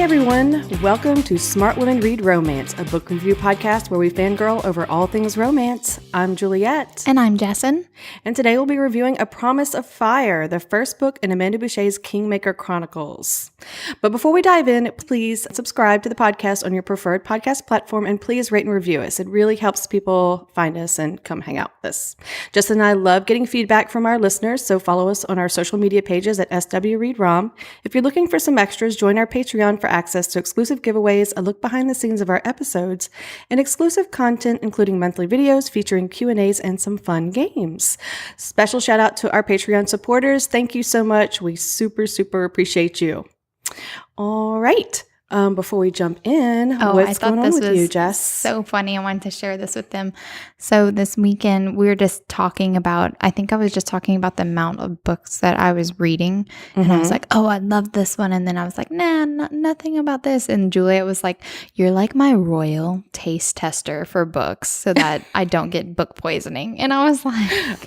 everyone. Welcome to Smart Women Read Romance, a book review podcast where we fangirl over all things romance. I'm Juliette. And I'm Jessen. And today we'll be reviewing A Promise of Fire, the first book in Amanda Bouchet's Kingmaker Chronicles. But before we dive in, please subscribe to the podcast on your preferred podcast platform and please rate and review us. It really helps people find us and come hang out with us. Jessen and I love getting feedback from our listeners, so follow us on our social media pages at SWReadRom. If you're looking for some extras, join our Patreon for access to exclusive giveaways, a look behind the scenes of our episodes, and exclusive content, including monthly videos featuring Q&As and some fun games. Special shout out to our Patreon supporters. Thank you so much. We super appreciate you. All right. Before we jump in, what's going on with you, Jess? So funny. I wanted to share this with them. So this weekend, we were just talking about, I think I was just talking about the amount of books that I was reading. And I was like, oh, I love this one. And then I was like, nah, nothing about this. And Juliette was like, you're like my royal taste tester for books so that I don't get book poisoning. And I was like,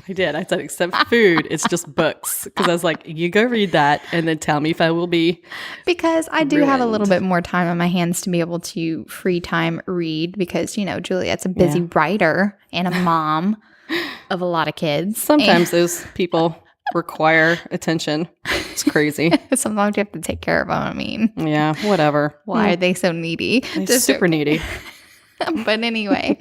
I did. I said, except food, it's just books. Because I was like, you go read that and then tell me if I will be because I do ruined. have a little bit more time on my hands to be able to free time read because, you know, Juliette's a busy writer and a mom of a lot of kids. Sometimes those people require attention. It's crazy. Sometimes you have to take care of them. I mean, yeah, whatever. Why are they so needy? They're super needy. But anyway,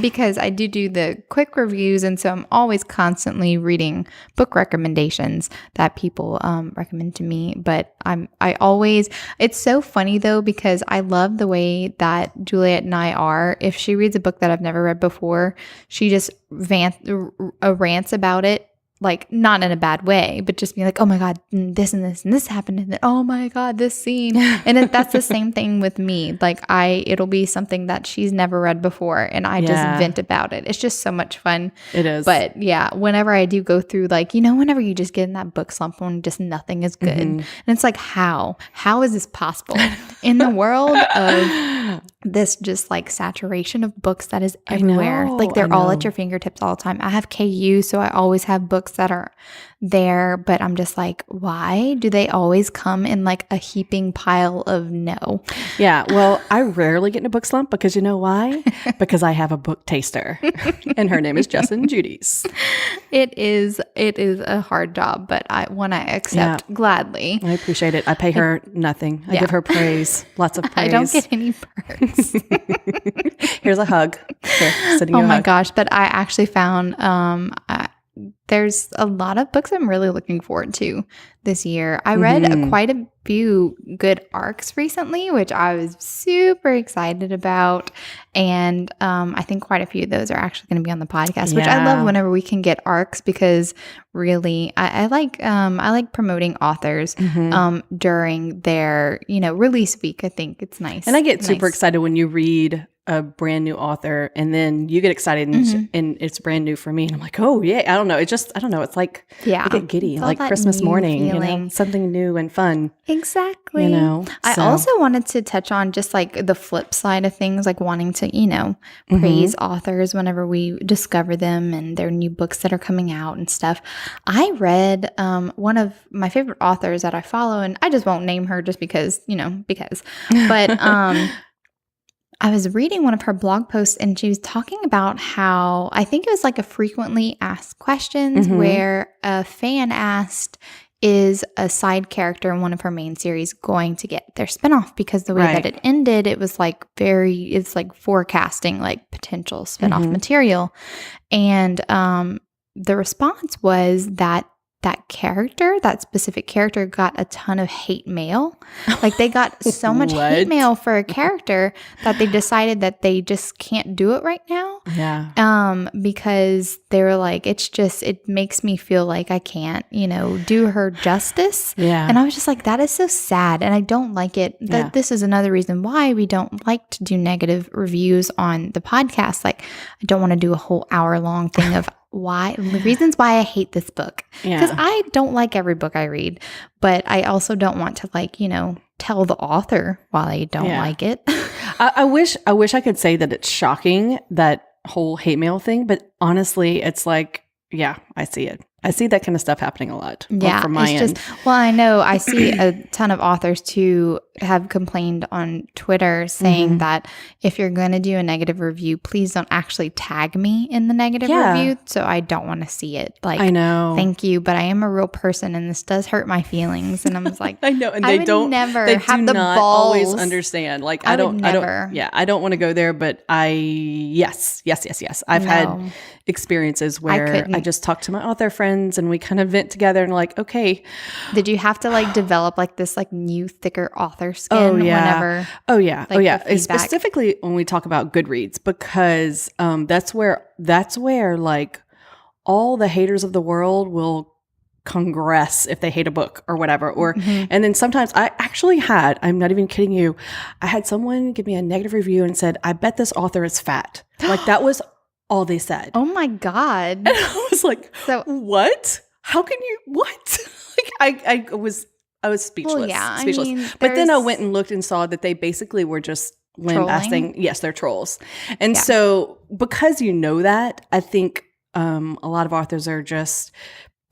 because I do the quick reviews, and so I'm always constantly reading book recommendations that people recommend to me. But it's so funny though, because I love the way that Juliette and I are. If she reads a book that I've never read before, she just rants about it. Like, not in a bad way, but just being like, oh my God, this and this and this happened. And then, oh my God, this scene. And that's the same thing with me. Like, it'll be something that she's never read before. And I just vent about it. It's just so much fun. It is. But yeah, whenever I do go through, like, you know, whenever you just get in that book slump when just nothing is good. And it's like, how is this possible in the world of this just like saturation of books that is everywhere? Like, they're all at your fingertips all the time. I have KU, so I always have books that are there, but I'm just like, why do they always come in like a heaping pile of no? Yeah, well, I rarely get in a book slump because you know why? Because I have a book taster, and her name is Jessen and Juliette. It is a hard job, but I accept gladly. I appreciate it. I pay her nothing. I give her praise, lots of praise. I don't get any perks. Here's a hug. Here, sending you a my hug. gosh! But I actually found there's a lot of books I'm really looking forward to this year. I read quite a few good arcs recently, which I was super excited about. And I think quite a few of those are actually going to be on the podcast, which I love whenever we can get arcs because really I like promoting authors during their, release week. I think it's nice. And I get super excited when you read a brand new author and then you get excited and it's brand new for me. And I'm like, oh yeah, I don't know. I don't know. It's like, I get giddy, like Christmas morning, something new and fun. Exactly. I also wanted to touch on just like the flip side of things, like wanting to, praise authors whenever we discover them and their new books that are coming out and stuff. I read one of my favorite authors that I follow, and I just won't name her just because, but I was reading one of her blog posts and she was talking about how, I think it was like a frequently asked questions where a fan asked, is a side character in one of her main series going to get their spinoff? Because the way that it ended, it was like it's like forecasting like potential spinoff material. And the response was that specific character got a ton of hate mail. Like, they got so much hate mail for a character that they decided that they just can't do it right now. Yeah. Because they were like, it makes me feel like I can't, do her justice. Yeah. And I was just like, that is so sad. And I don't like it. This is another reason why we don't like to do negative reviews on the podcast. Like, I don't want to do a whole hour-long thing of the reasons why I hate this book. Because I don't like every book I read, but I also don't want to tell the author why I don't like it. I wish I could say that it's shocking, that whole hate mail thing, but honestly, it's like, I see it. I see that kind of stuff happening a lot. Yeah, from my end. Well, I know I see a ton of authors too have complained on Twitter saying that if you're going to do a negative review, please don't actually tag me in the negative review. So I don't want to see it. Like, I know. Thank you, but I am a real person and this does hurt my feelings. And I'm just like, I know. And I they would don't never they have do the not balls. always understand. Like, I don't want to go there, but yes. I've had experiences where I just talk to my author friends and we kind of vent together and like, okay. Did you have to like develop like this like new thicker author skin whenever? Oh yeah. Like, specifically when we talk about Goodreads, because that's where like all the haters of the world will congress if they hate a book or whatever. Or and then sometimes I'm not even kidding you, I had someone give me a negative review and said, I bet this author is fat. Like that was all they said. Oh my God. And I was like, what? How can you, what? Like I was speechless. Well, yeah, speechless. I mean, but then I went and looked and saw that they basically were just lambasting. Yes, they're trolls. And so because you know that, I think a lot of authors are just,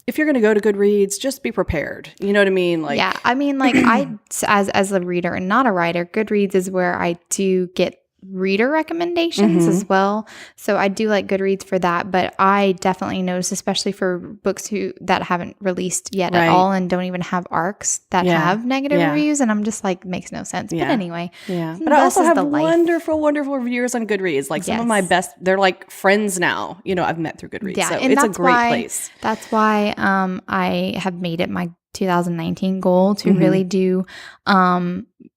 if you're going to go to Goodreads, just be prepared. You know what I mean? Like, yeah, I mean, like I, as a reader and not a writer, Goodreads is where I do get reader recommendations as well. So I do like Goodreads for that, but I definitely notice, especially for books that haven't released yet at all and don't even have arcs that have negative reviews, and I'm just like, makes no sense. But anyway, but I also have wonderful reviewers on Goodreads. Like some of my best, they're like friends now. You know, I've met through Goodreads, so it's a great place. That's why I have made it my 2019 goal to really do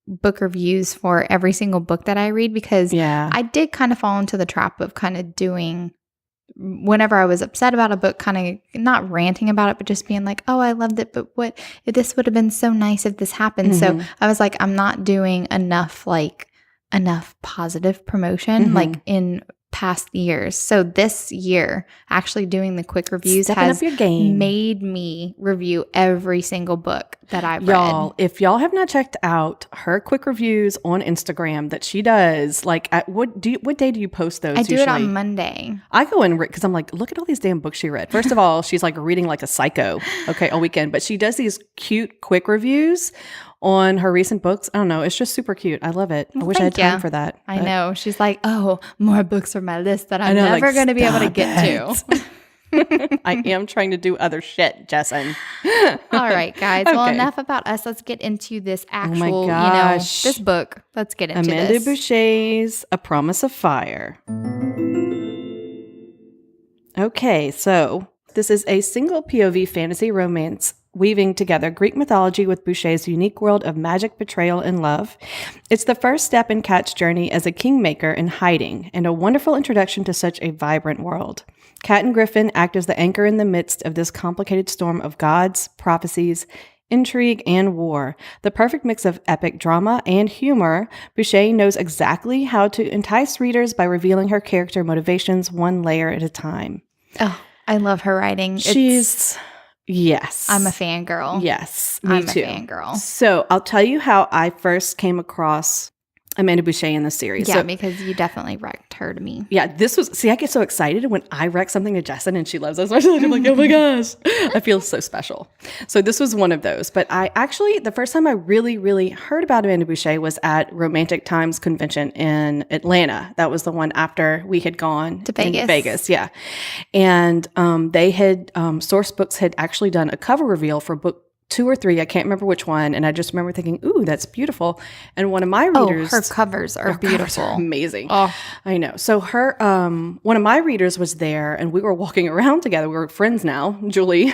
book reviews for every single book that I read, because I did kind of fall into the trap of kind of doing, whenever I was upset about a book, kind of not ranting about it, but just being like, oh, I loved it, but what if this would have been so nice if this happened? So I was like, I'm not doing enough positive promotion like in past years. So this year, actually doing the quick reviews has made me review every single book that I've read. If y'all have not checked out her quick reviews on Instagram that she does, like what day do you post those? I do it on Monday. I go in because I'm like, look at all these damn books she read. First of all, she's like reading like a psycho, all weekend, but she does these cute quick reviews on her recent books. I don't know. It's just super cute. I love it. I wish I had time for that. I know. She's like, oh, more books on my list that I'm never going to be able to get to. I am trying to do other shit, Jessen. All right, guys. Okay. Well, enough about us. Let's get into this actual, this book. Let's get into Amanda Bouchet's A Promise of Fire. Okay, so this is a single POV fantasy romance weaving together Greek mythology with Bouchet's unique world of magic, betrayal, and love. It's the first step in Kat's journey as a kingmaker in hiding, and a wonderful introduction to such a vibrant world. Kat and Griffin act as the anchor in the midst of this complicated storm of gods, prophecies, intrigue, and war. The perfect mix of epic drama and humor, Bouchet knows exactly how to entice readers by revealing her character motivations one layer at a time. Oh, I love her writing. Yes. I'm a fangirl. Yes, me too. I'm a fangirl. So I'll tell you how I first came across Amanda Bouchet in the series. Yeah, because you definitely wrecked her to me. Yeah, I get so excited when I wreck something to Jessen and she loves us. I'm like, oh my gosh, I feel so special. So this was one of those. But the first time I really, really heard about Amanda Bouchet was at Romantic Times Convention in Atlanta. That was the one after we had gone to Vegas. Yeah. And they had, Source Books had actually done a cover reveal for book 2 or 3, I can't remember which one, and I just remember thinking, ooh, that's beautiful. And one of my readers... her covers are beautiful. Covers are amazing. Oh. I know. So her, one of my readers was there, and we were walking around together. We were friends now, Julie,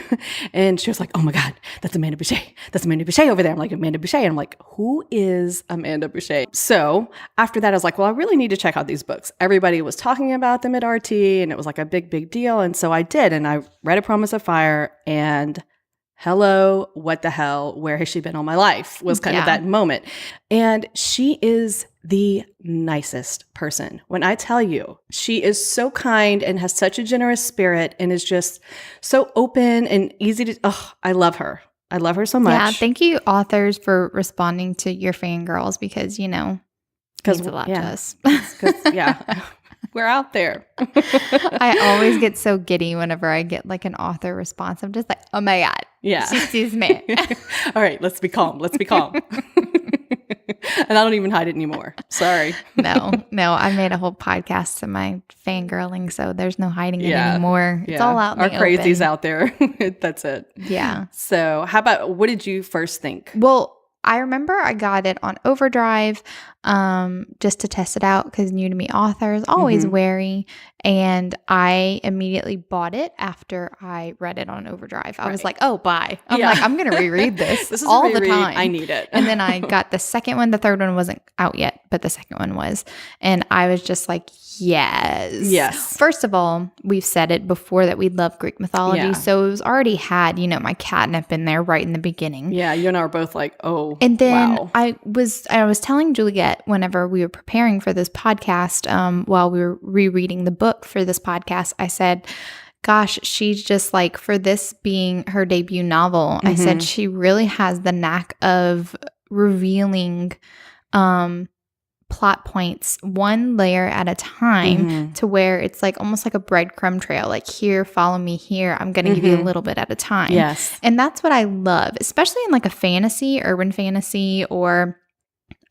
and she was like, oh my God, that's Amanda Bouchet. That's Amanda Bouchet over there. I'm like, Amanda Bouchet. And I'm like, who is Amanda Bouchet? So after that, I was like, well, I really need to check out these books. Everybody was talking about them at RT, and it was like a big, big deal. And so I did, and I read A Promise of Fire, and... hello, what the hell, where has she been all my life was kind of that moment. And she is the nicest person. When I tell you, she is so kind and has such a generous spirit and is just so open and easy to, I love her. I love her so much. Yeah, thank you authors for responding to your fangirls because, it means a lot to us. We're out there. I always get so giddy whenever I get like an author response. I'm just like, oh my God. Yeah. She sees me. All right, let's be calm. Let's be calm. And I don't even hide it anymore. Sorry. No, I made a whole podcast to my fangirling, so there's no hiding it anymore. It's all out in Our the crazies open. out there. That's it. Yeah. So how about, what did you first think? Well, I remember I got it on Overdrive just to test it out because new to me authors, always wary. And I immediately bought it after I read it on Overdrive. I was like, oh, bye. I'm like, I'm going to reread this, This is all a the reread. time. I need it. And then I got the second one. The third one wasn't out yet, but the second one was. And I was just like, yes. First of all, we've said it before that we love Greek mythology. Yeah. So it was already had, my catnip in there right in the beginning. Yeah, you and I were both like, oh, and then wow. I was telling Juliette whenever we were preparing for this podcast, while we were rereading the book for this podcast, I said, gosh, she's just like, for this being her debut novel, I said she really has the knack of revealing plot points one layer at a time to where it's like almost like a breadcrumb trail. Like, here, follow me here. I'm going to give you a little bit at a time. Yes. And that's what I love, especially in like a fantasy, urban fantasy, or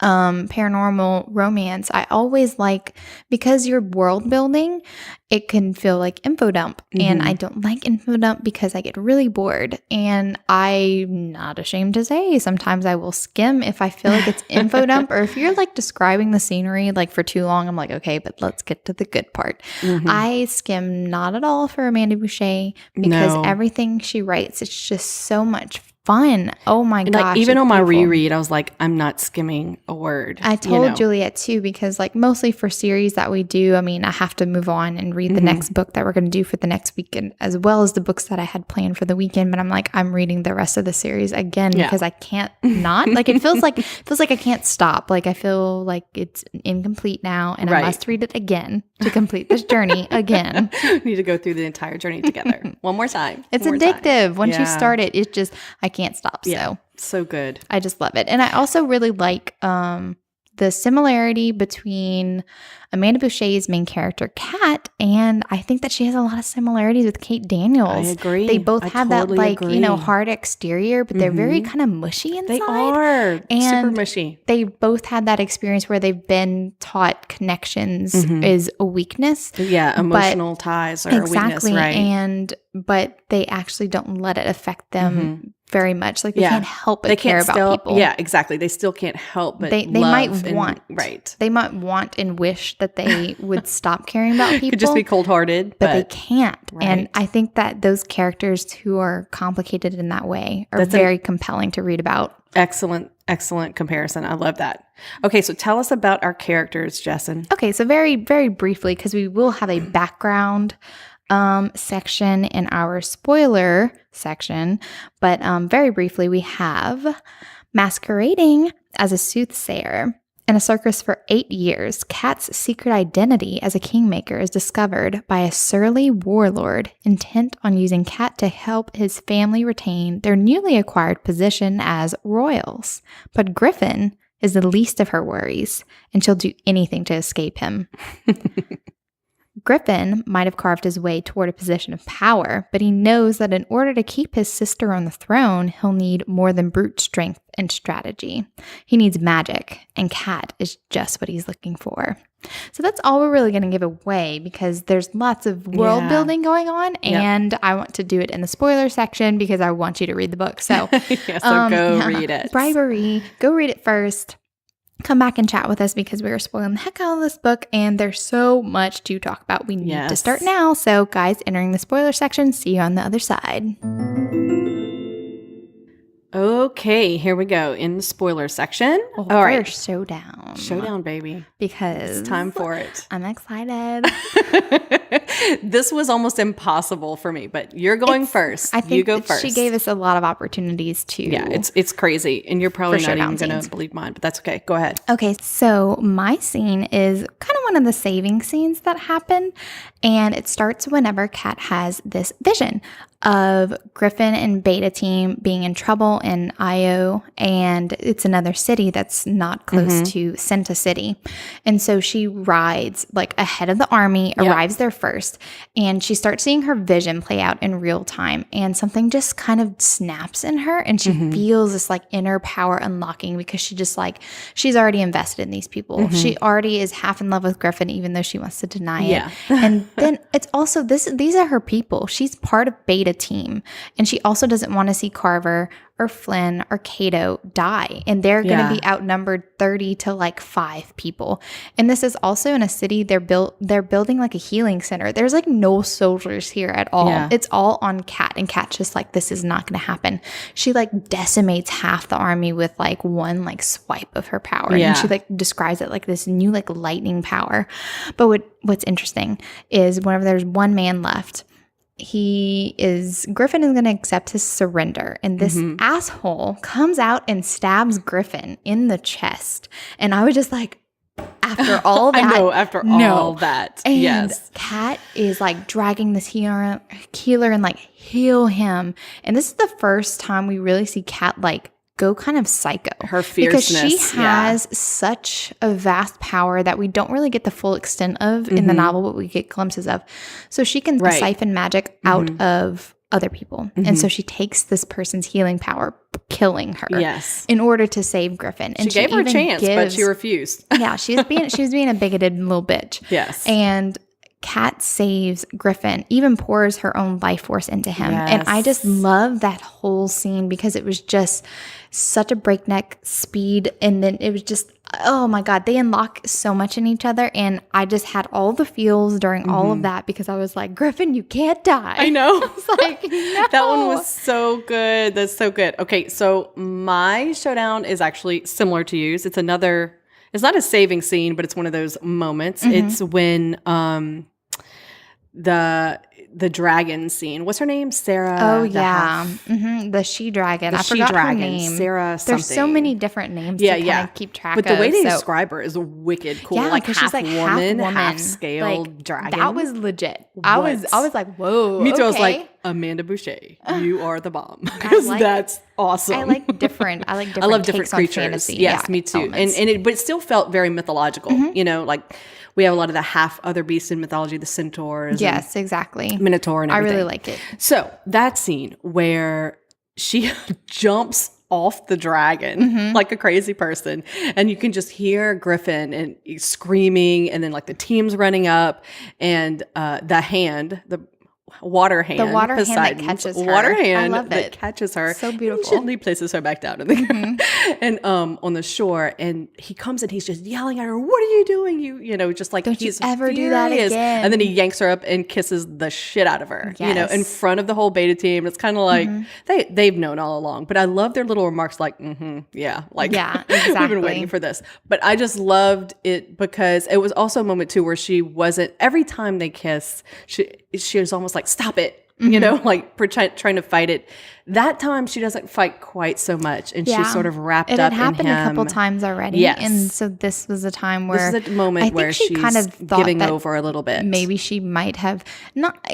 paranormal romance. I always like, because you're world building, it can feel like info dump. And I don't like info dump because I get really bored. And I'm not ashamed to say sometimes I will skim if I feel like it's info dump, or if you're like describing the scenery like for too long, I'm like, okay, but let's get to the good part. I skim not at all for Amanda Bouchet because everything she writes, it's just so much fun. Oh my gosh. Like, even on my reread, I was like, I'm not skimming a word. I told Juliette too, because like mostly for series that we do, I mean, I have to move on and read the next book that we're going to do for the next weekend, as well as the books that I had planned for the weekend. But I'm like, I'm reading the rest of the series again because I can't not. Like, it feels like I can't stop. Like, I feel like it's incomplete now, and I must read it again to complete this journey again. We need to go through the entire journey together one more time. It's addictive. Once you start it, it's just, I can't stop. So good. I just love it. And I also really like the similarity between Amanda Boucher's main character, Kat, and I think that she has a lot of similarities with Kate Daniels. I agree. They both have totally that, like, agree. hard exterior, but they're very kind of mushy inside. They are. And super mushy. They both had that experience where they've been taught connections is a weakness. Yeah, emotional ties are a weakness, right? But they actually don't let it affect them very much. Like, they can't help but care about people. Yeah, exactly. They still can't help but they might want. Right. They might want and wish that they would stop caring about people. Could just be cold-hearted. But they can't. Right. And I think that those characters who are complicated in that way are very compelling to read about. Excellent comparison. I love that. Okay, so tell us about our characters, Jessen. Okay, so very, very briefly, because we will have a background section in our spoiler section, but very briefly, we have masquerading as a soothsayer. In a circus for 8 years, Kat's secret identity as a kingmaker is discovered by a surly warlord intent on using Kat to help his family retain their newly acquired position as royals. But Griffin is the least of her worries, and she'll do anything to escape him. Griffin might have carved his way toward a position of power, but he knows that in order to keep his sister on the throne, he'll need more than brute strength and strategy. He needs magic, and Kat is just what he's looking for. So that's all we're really going to give away, because there's lots of world building going on, and I want to do it in the spoiler section because I want you to read the book. So, go read it. Bribery, go read it first. Come back and chat with us, because we are spoiling the heck out of this book and there's so much to talk about. We need to start now. So guys, entering the spoiler section, see you on the other side. Okay, here we go in the spoiler section. All right, right, Showdown. Showdown, baby. Because it's time for it. I'm excited. This was almost impossible for me, but you're going first. I think you go first. She gave us a lot of opportunities to. Yeah, it's crazy, and you're probably not even going scenes. to believe mine, but that's okay. Go ahead. Okay, so my scene is kind of one of the saving scenes that happen, and it starts whenever Kat has this vision. of Griffin and Beta Team being in trouble in Io, and it's another city that's not close to Senta City. And so she rides like ahead of the army, arrives there first, and she starts seeing her vision play out in real time. And something just kind of snaps in her, and she feels this like inner power unlocking because she just like, she's already invested in these people. She already is half in love with Griffin, even though she wants to deny it. And then it's also these are her people. She's part of Beta Team, and she also doesn't want to see Carver or Flynn or Cato die, and they're going to be outnumbered 30 to like 5 people. And this is also in a city they're building like a healing center. There's like no soldiers here at all. It's all on Kat, and Kat's just like, this is not going to happen. She like decimates half the army with like one like swipe of her power, and she like describes it like this new like lightning power. But what's interesting is whenever there's one man left, Griffin is going to accept his surrender, and this asshole comes out and stabs Griffin in the chest. And I was just like, after all that, I know, after all that, and Kat is like dragging this healer and like heal him. And this is the first time we really see Kat like go kind of psycho. Her fierceness. Because she has such a vast power that we don't really get the full extent of in the novel, but we get glimpses of. So she can siphon magic out of other people. And so she takes this person's healing power, killing her in order to save Griffin. And she gave her a chance, but she refused. She was being a bigoted little bitch. And Kat saves Griffin, even pours her own life force into him. And I just love that whole scene because it was just such a breakneck speed. And then it was just, oh my God, they unlock so much in each other. And I just had all the feels during all of that because I was like, Griffin, you can't die. I know. I was like, no. That one was so good. That's so good. Okay, so my showdown is actually similar to yours. It's not a saving scene, but it's one of those moments. It's when the dragon scene. What's her name? Sarah. Oh yeah, the she dragon. I forgot her name. Sarah something. There's so many different names to kind of keep track of. But the way they describe her is wicked cool. Yeah, like half she's like woman, half half scale like, dragon. That was legit. I was like, whoa. Me too. Okay. I was like, Amanda Bouchet, you are the bomb. Because that's awesome. I like different. I love different creatures. Fantasy. Yes, me too. Elements. But it still felt very mythological. You know, like we have a lot of the half other beasts in mythology, the centaurs. Yes, exactly. Minotaur and everything. I really liked it. So that scene where she jumps off the dragon like a crazy person, and you can just hear Griffin and screaming, and then like the team's running up, and the water hand that catches her. Water hand that catches her. So beautiful. Gently places her back down in the and on the shore, and he comes and he's just yelling at her, "What are you doing? You know, just like, don't he's you ever furious. Do that again." And then he yanks her up and kisses the shit out of her. You know, in front of the whole beta team. It's kind of like they've known all along. But I love their little remarks like, exactly. We've been waiting for this. But I just loved it because it was also a moment too where she wasn't, every time they kiss, she was almost like, stop it, you know, like trying to fight it. That time she doesn't fight quite so much, and she's sort of wrapped up in him. It had happened a couple times already, and so this was a time where this is a moment where she's kind of giving over a little bit. Maybe she might have not.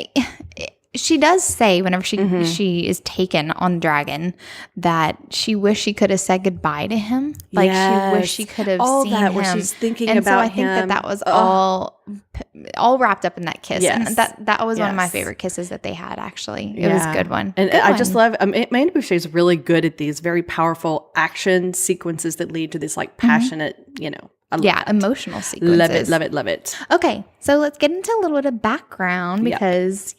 She does say whenever she is taken on dragon that she wished she could have said goodbye to him. Like she wished she could have seen him. Where she's thinking about him. So I think that was all wrapped up in that kiss. And that was one of my favorite kisses that they had, actually. It was a good one. And I just love, Amanda Boucher is really good at these very powerful action sequences that lead to this like passionate, you know. Emotional sequences. Love it. Okay, so let's get into a little bit of background because,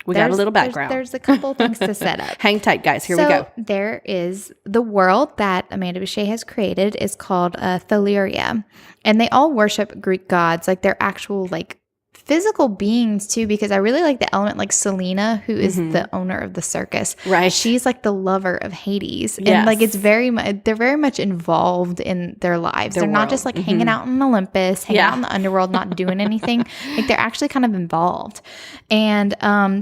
we got a little background. There's a couple things to set up. Hang tight, guys. Here we go. There is the world that Amanda Boucher has created is called Thaleria, and they all worship Greek gods, like they're actual like physical beings too, because I really like the element like Selena, who is the owner of the circus. Right. She's like the lover of Hades. And like it's they're very much involved in their lives. They're not just like hanging out in Olympus, hanging out in the underworld, not doing anything. Like they're actually kind of involved. And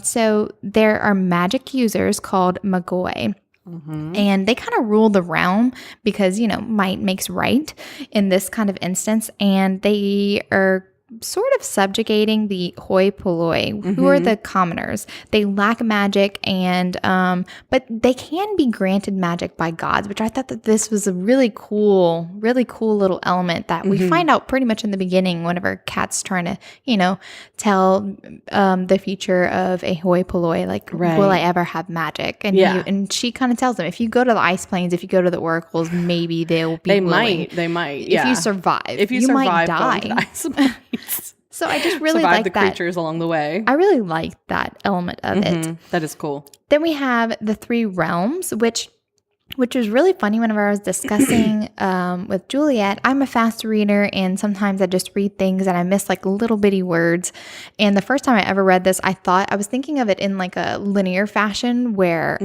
so there are magic users called Magoi. And they kind of rule the realm because, you know, might makes right in this kind of instance. And they are sort of subjugating the hoi polloi, who are the commoners. They lack magic, and but they can be granted magic by gods, which I thought that this was a really cool little element that we find out pretty much in the beginning whenever Kat's trying to, tell the future of a hoi polloi, like, will I ever have magic? And and she kind of tells them, if you go to the ice plains, if you go to the oracles, maybe they'll be willing. They might. If you survive. If you might die. So I just really like the creatures along the way. I really like that element of it. That is cool. Then we have the 3 realms, which was really funny whenever I was discussing with Juliette. I'm a fast reader, and sometimes I just read things and I miss like little bitty words. And the first time I ever read this, I was thinking of it in like a linear fashion where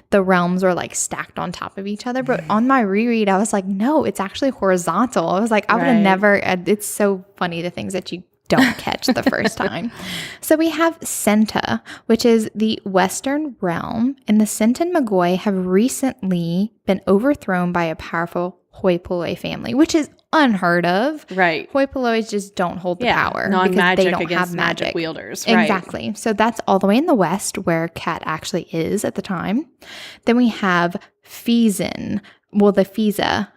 the realms are like stacked on top of each other. But on my reread, I was like, no, it's actually horizontal. I was like, I would have never, it's so funny the things that you don't catch the first time. So we have Senta, which is the Western realm, and the Senton Magoi have recently been overthrown by a powerful hoi polloi family, which is unheard of. Right. Hoi pollois just don't hold the power non-magic because they don't against have magic wielders. Exactly. Right. So that's all the way in the West where Kat actually is at the time. Then we have Fisen. Well, the Fisa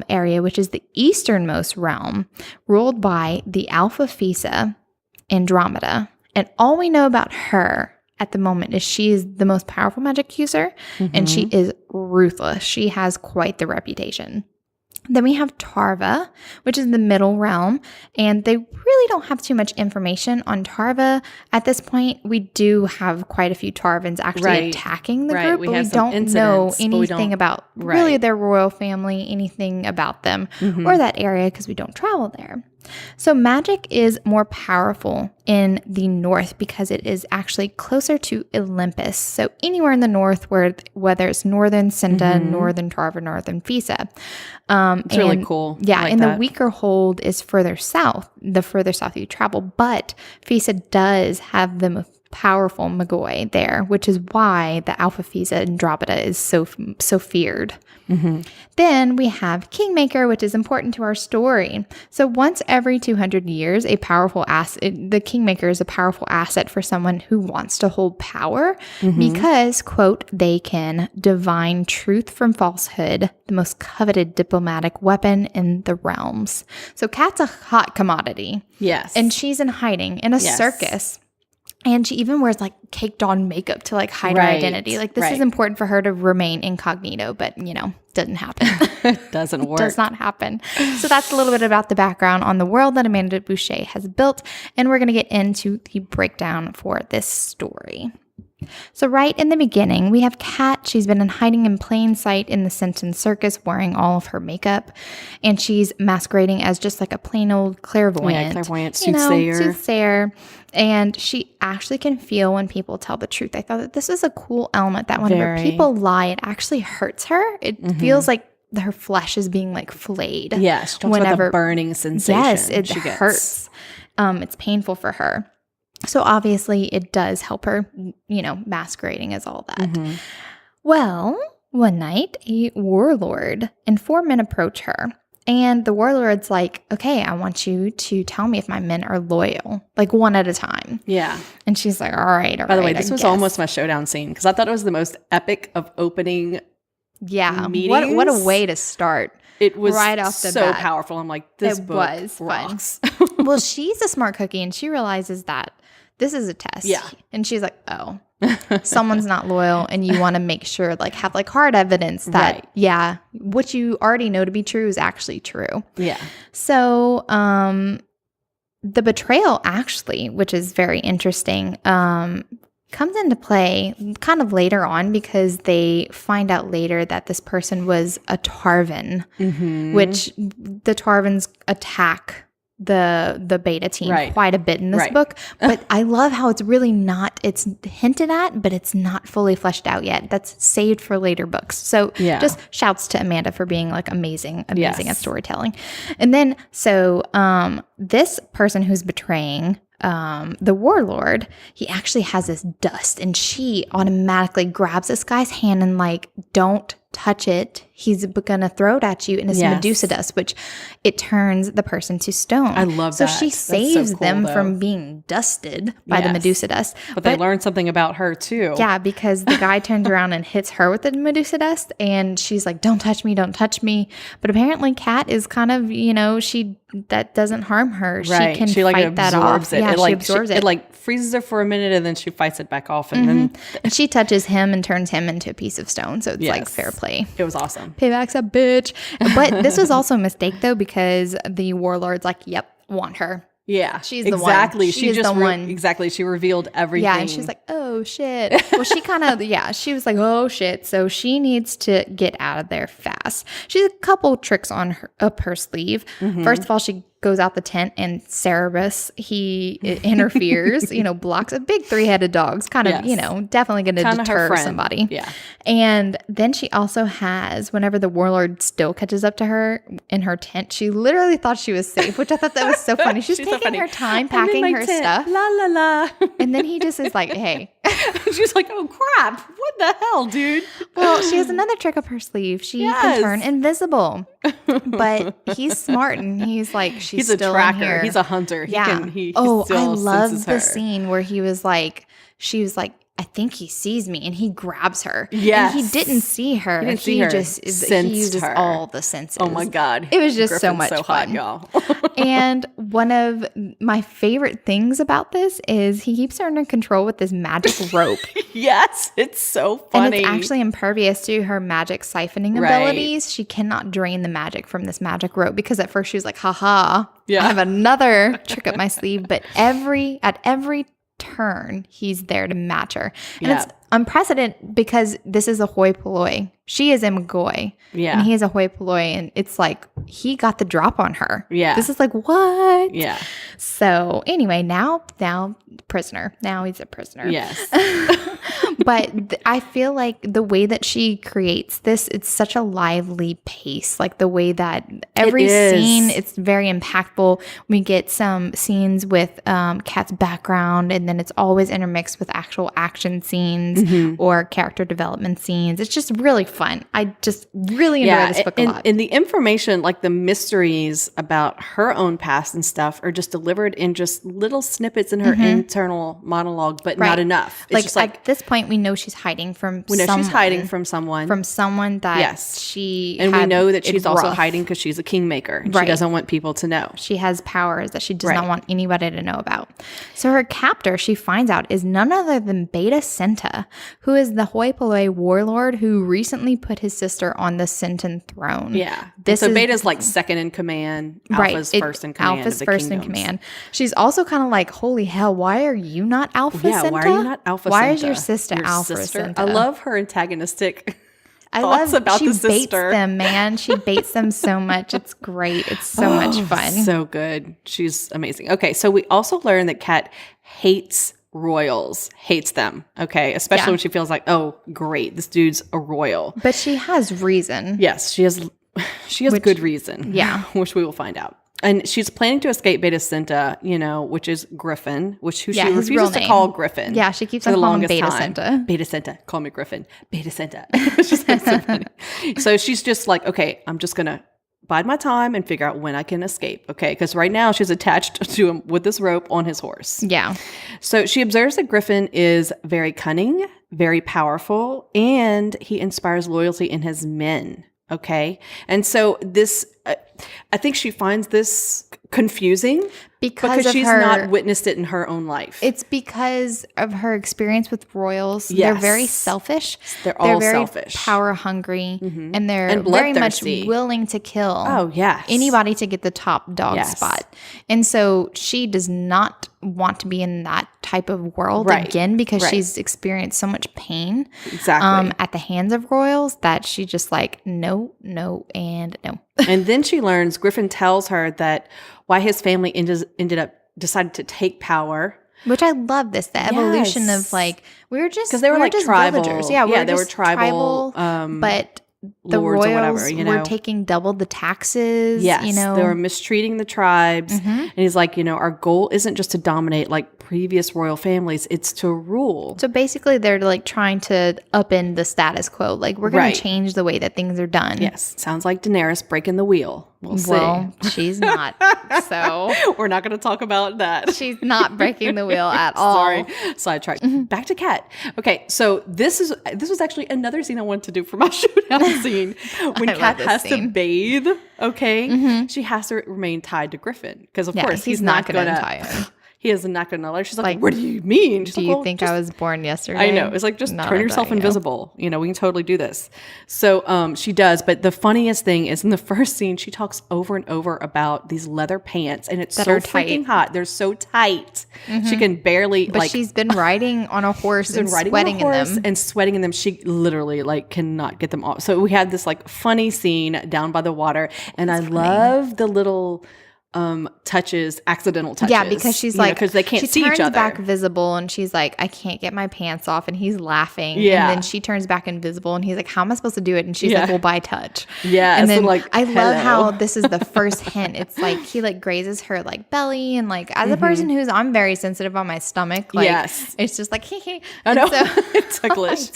area, which is the easternmost realm, ruled by the Alpha Fisa Andromeda. And all we know about her at the moment is she is the most powerful magic user, and she is ruthless. She has quite the reputation. Then we have Tarva, which is the middle realm, and they really don't have too much information on Tarva at this point. We do have quite a few Tarvans actually attacking the group, but we don't know anything about really their royal family, anything about them or that area because we don't travel there. So magic is more powerful in the north because it is actually closer to Olympus. So anywhere in the north, whether it's northern Senta, northern Tarva, northern Fisa. It's really cool. Yeah, like the weaker hold is further south, the further south you travel. But Fisa does have the most powerful Magoi there, which is why the Alpha Fisa Andromeda is so feared. Then we have Kingmaker, which is important to our story. So once every 200 years, a powerful asset, the Kingmaker is a powerful asset for someone who wants to hold power because, quote, they can divine truth from falsehood, the most coveted diplomatic weapon in the realms. So Kat's a hot commodity. Yes. And she's in hiding in a circus. And she even wears like caked on makeup to like hide her identity. Like this is important for her to remain incognito, but doesn't happen. Doesn't work. Does not happen. So that's a little bit about the background on the world that Amanda Bouchet has built. And we're going to get into the breakdown for this story. So right in the beginning, we have Kat. She's been hiding in plain sight in the Senton Circus wearing all of her makeup. And she's masquerading as just like a plain old clairvoyant. Yeah, clairvoyant, soothsayer. And she actually can feel when people tell the truth. I thought that this is a cool element that whenever people lie, it actually hurts her. It feels like her flesh is being like flayed. Yes, she talks about the burning sensation. Yes, it hurts. It's painful for her. So obviously it does help her, masquerading as all that. Well, one night a warlord and 4 men approach her. And the warlord's like, okay, I want you to tell me if my men are loyal, like one at a time. Yeah. And she's like, all right. By the way, this was almost my showdown scene because I thought it was the most epic of opening meetings. What a way to start. It was right off the so bat. Powerful. I'm like, this book rocks. Well, she's a smart cookie and she realizes that this is a test. Yeah. And she's like, oh, someone's not loyal and you want to make sure, like have like hard evidence that, what you already know to be true is actually true. Yeah. So the betrayal actually, which is very interesting, comes into play kind of later on because they find out later that this person was a Tarvan, which the Tarvans attack the beta team quite a bit in this book. But I love how it's really not, it's hinted at, but it's not fully fleshed out yet. That's saved for later books. So just shouts to Amanda for being like amazing at storytelling. And then, so this person who's betraying the warlord, he actually has this dust and she automatically grabs this guy's hand and like, don't touch it, he's going to throw it at you, and it's Medusa dust, which it turns the person to stone. I love that. So she saves them from being dusted by the Medusa dust. But they learn something about her too. Yeah, because the guy turns around and hits her with the Medusa dust, and she's like, don't touch me, don't touch me. But apparently Kat is kind of, that doesn't harm her. Right. She can fight that off. It. Yeah, she absorbs it. It like freezes her for a minute, and then she fights it back off. And then and she touches him and turns him into a piece of stone. So it's like fair play. It was awesome. Payback's a bitch. But this was also a mistake though, because the warlord's like, yep, want her. Yeah, she's the one. She's the one. Exactly. She revealed everything. Yeah, and she's like, oh shit. Well, she kind of, she was like, oh shit. So she needs to get out of there fast. She's a couple tricks up her sleeve. First of all, she goes out the tent, and Cerberus, he interferes, blocks a big 3-headed dog's kind of, definitely going to deter somebody. Yeah. And then she also has, whenever the warlord still catches up to her in her tent, she literally thought she was safe, which I thought that was so funny. She's taking her time packing her stuff. La la la. And then he just is like, hey. She's like, oh crap. What the hell, dude? Well, she has another trick up her sleeve. She can turn invisible. But he's smart, and he's like, he's a tracker. Here. He's a hunter. Yeah. He I still love the her. scene where she was like, I think he sees me, and he grabs her. Yes. And he didn't see her. He didn't see her. He uses all the senses. Oh my God. It was just Griffin's so much so fun. hot, y'all. And one of my favorite things about this is he keeps her under control with this magic rope. Yes, it's so funny. And it's actually impervious to her magic siphoning abilities. She cannot drain the magic from this magic rope, because at first she was like, haha, I have another trick up my sleeve. But at every turn, he's there to match her. And it's unprecedented, because this is a hoi polloi. She is a McGoy. Yeah. And he is a hoi polloi. And it's like, he got the drop on her. Yeah. This is like, what? Yeah. So anyway, now prisoner. Now he's a prisoner. Yes. But I feel like the way that she creates this, it's such a lively pace. Like the way that every scene, it's very impactful. We get some scenes with Kat's background, and then it's always intermixed with actual action scenes or character development scenes. It's just really fun. I just really enjoy this book a lot. And the information, like the mysteries about her own past and stuff, are just delivered in just little snippets in her internal monologue, but not enough. It's just at this point, we know she's hiding from someone. She's hiding from someone. From someone that she And we know that she's also hiding because she's a kingmaker. She doesn't want people to know. She has powers that she does not want anybody to know about. So her captor, she finds out, is none other than Beta Senta, who is the hoi polloi warlord who recently put his sister on the Senton throne. Yeah. So Beta's like second in command. Alpha's first in command. Alpha's first in command. She's also kind of like, holy hell, why are you not Alpha Senta? Why are you not Alpha Senta? Why is your sister Alpha Senta? I love her antagonistic I thoughts love about she the sister. baits them, man. She baits them so much. It's great. It's so much fun. So good. She's amazing. Okay, so we also learned that Kat hates royals, hates them. Okay, especially when she feels like, oh, great, this dude's a royal. But she has reason. Yes, she has good reason. Yeah, which we will find out. And she's planning to escape Beta Senta, which is Griffin, she refuses to call Griffin. Yeah, she keeps on calling him Beta Senta. Beta Senta, call me Griffin. Beta Senta. It's just like so funny. So she's just like, okay, I'm just going to bide my time and figure out when I can escape. Okay, because right now she's attached to him with this rope on his horse. Yeah. So she observes that Griffin is very cunning, very powerful, and he inspires loyalty in his men. Okay. And so this, I think she finds this confusing because she's not witnessed it in her own life. It's because of her experience with royals. Yes. They're very selfish. They're all very selfish. Power hungry. And they're very much willing to kill anybody to get the top dog spot. And so she does not want to be in that type of world again because she's experienced so much pain at the hands of royals that she just like, no, and no. And then she learns, Griffin tells her that why his family ended up decided to take power. Which I love this, the evolution of like, we were just, because they were like tribal. villagers. Yeah, they were tribal. But the lords or royals whatever, you know. were taking double the taxes. Yes, you know, they were mistreating the tribes. And he's like, our goal isn't just to dominate like previous royal families, it's to rule. So basically, they're like trying to upend the status quo. Like, we're going to change the way that things are done. Yes, sounds like Daenerys breaking the wheel. We'll see. Well, she's not. So we're not going to talk about that. She's not breaking the wheel at all. Sorry, sidetracked. Back to Kat. Okay, so this was actually another scene I wanted to do for my showdown scene. When Kat has to bathe, okay, she has to remain tied to Griffin because of course he's not going to untie her. He is not going to let her. She's like, what do you mean? She's do like, you think I was born yesterday? I know. It's like, just turn yourself invisible. We can totally do this. So she does. But the funniest thing is in the first scene, she talks over and over about these leather pants. And it's so freaking hot. They're so tight. She can barely, but she's been riding on a horse and sweating in them. And sweating in them. She literally cannot get them off. So we had this funny scene down by the water. And I love the little... accidental touches. Yeah, because she's like, because they can't see each other. She turns back visible and she's like, I can't get my pants off, and he's laughing. Yeah. And then she turns back invisible and he's like, how am I supposed to do it? And she's like, well, by touch. Yeah. And then I love how this is the first hint. It's like he grazes her belly, and as a person I'm very sensitive on my stomach. It's just like, hee. I know. So, it's ticklish.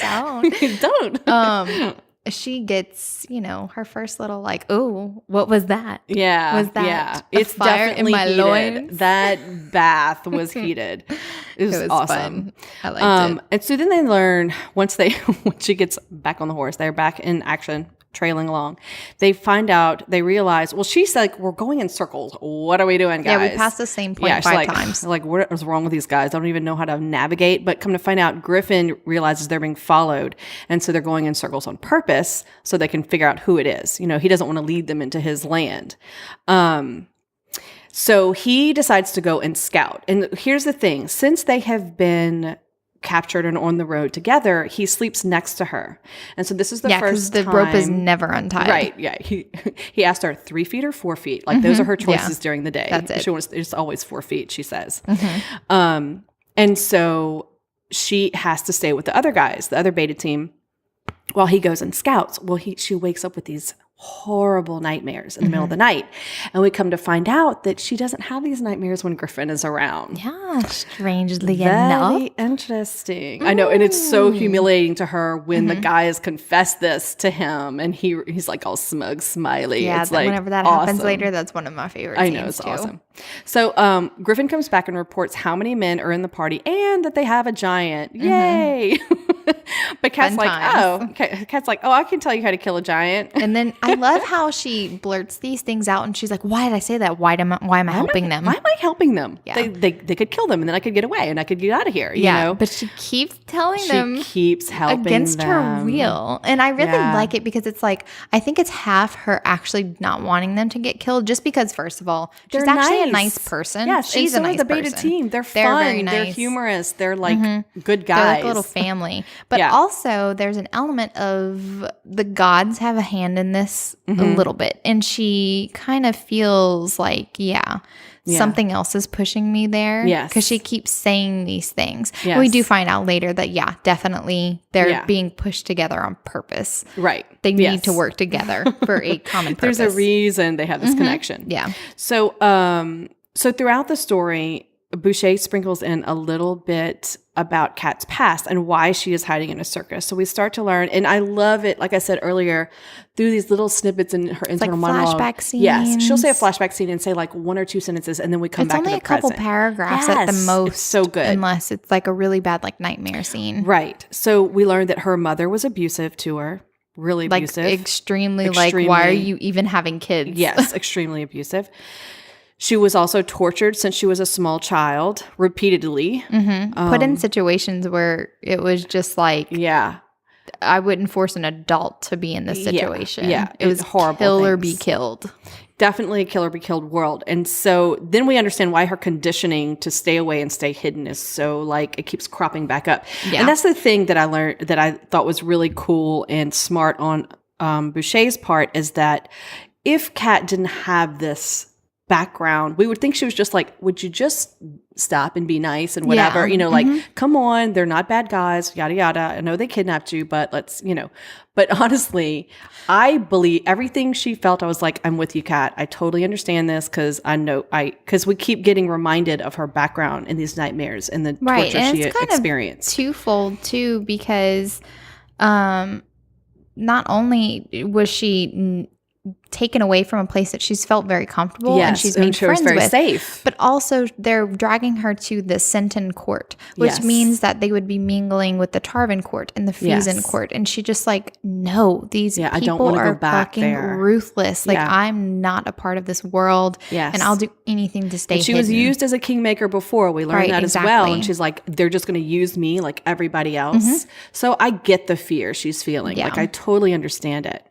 Don't. She gets, her first little oh, what was that? Yeah. Was that it's fire definitely in my heated. loins? That bath was heated. It was awesome. Fun. I liked it. And so then they learn when she gets back on the horse, they're back in action, trailing along. They realize, well, she's like, we're going in circles. What are we doing, guys? Yeah, we passed the same point 5 times. What is wrong with these guys? I don't even know how to navigate. But come to find out, Griffin realizes they're being followed. And so they're going in circles on purpose so they can figure out who it is. He doesn't want to lead them into his land. So he decides to go and scout. And here's the thing. Since they have been captured and on the road together, he sleeps next to her. And so this is the first time. The rope is never untied. Right. Yeah. He asked her 3 feet or 4 feet. Those are her choices during the day. That's it. It's always 4 feet, she says. And so she has to stay with the other guys, the other beta team, while he goes and scouts. Well, she wakes up with these horrible nightmares in the middle of the night. And we come to find out that she doesn't have these nightmares when Griffin is around. Yeah, strangely enough. Very interesting. I know, and it's so humiliating to her when the guys confess this to him, and he's all smug, smiley. Yeah, it's whenever that happens later, that's one of my favorite scenes. I know, it's awesome. So Griffin comes back and reports how many men are in the party and that they have a giant. Yay! But Kat's Kat's like, I can tell you how to kill a giant. And then I love how she blurts these things out, and she's like, why did I say that? Why am I helping them? Why am I helping them? Yeah. They could kill them, and then I could get away, and I could get out of here. But she keeps telling them. She keeps helping against them. her will. And I really like it because it's I think it's half her actually not wanting them to get killed, just because, first of all, she's actually a nice person. Yes, she's a nice the beta person. team. They're fun. Very nice. They're humorous. They're good guys. They're like a little family. But also, there's an element of the gods have a hand in this a little bit. And she kind of feels like, something else is pushing me there. Yes. Because she keeps saying these things. Yes. We do find out later that, definitely they're being pushed together on purpose. Right. They need to work together for a common purpose. There's a reason they have this connection. Yeah. So, so throughout the story, Bouchet sprinkles in a little bit about Kat's past and why she is hiding in a circus. So we start to learn, and I love it, like I said earlier, through these little snippets in her internal monologue. Flashback scenes. Yes. She'll say a flashback scene and say 1 or 2 sentences, and then we come back to the present. It's only a couple paragraphs at the most. It's so good. Unless it's a really bad nightmare scene. Right. So we learned that her mother was abusive to her. Really abusive. Extremely, why are you even having kids? Yes, extremely abusive. She was also tortured since she was a small child, repeatedly. Put in situations where it was just I wouldn't force an adult to be in this situation. Yeah. It was horrible. Kill or be killed. Definitely a kill or be killed world. And so then we understand why her conditioning to stay away and stay hidden is so it keeps cropping back up. Yeah. And that's the thing that I learned that I thought was really cool and smart on Boucher's part, is that if Kat didn't have this background, we would think she was just would you just stop and be nice and whatever, like, come on, they're not bad guys, yada, yada. I know they kidnapped you, but let's, but honestly, I believe everything she felt. I was like, I'm with you, Kat. I totally understand this because because we keep getting reminded of her background in these nightmares and the torture and she it's kind experienced. Of twofold too, because not only was she taken away from a place that she's felt very comfortable and she's made friends very with, safe. But also they're dragging her to the Senton court, which means that they would be mingling with the Tarvin court and the Friesen court. And she just like, no, these people are fucking ruthless. Like, I'm not a part of this world, and I'll do anything to stay She was used as a kingmaker before. We learned that as well. And she's like, they're just going to use me like everybody else. So I get the fear she's feeling. Like, I totally understand it.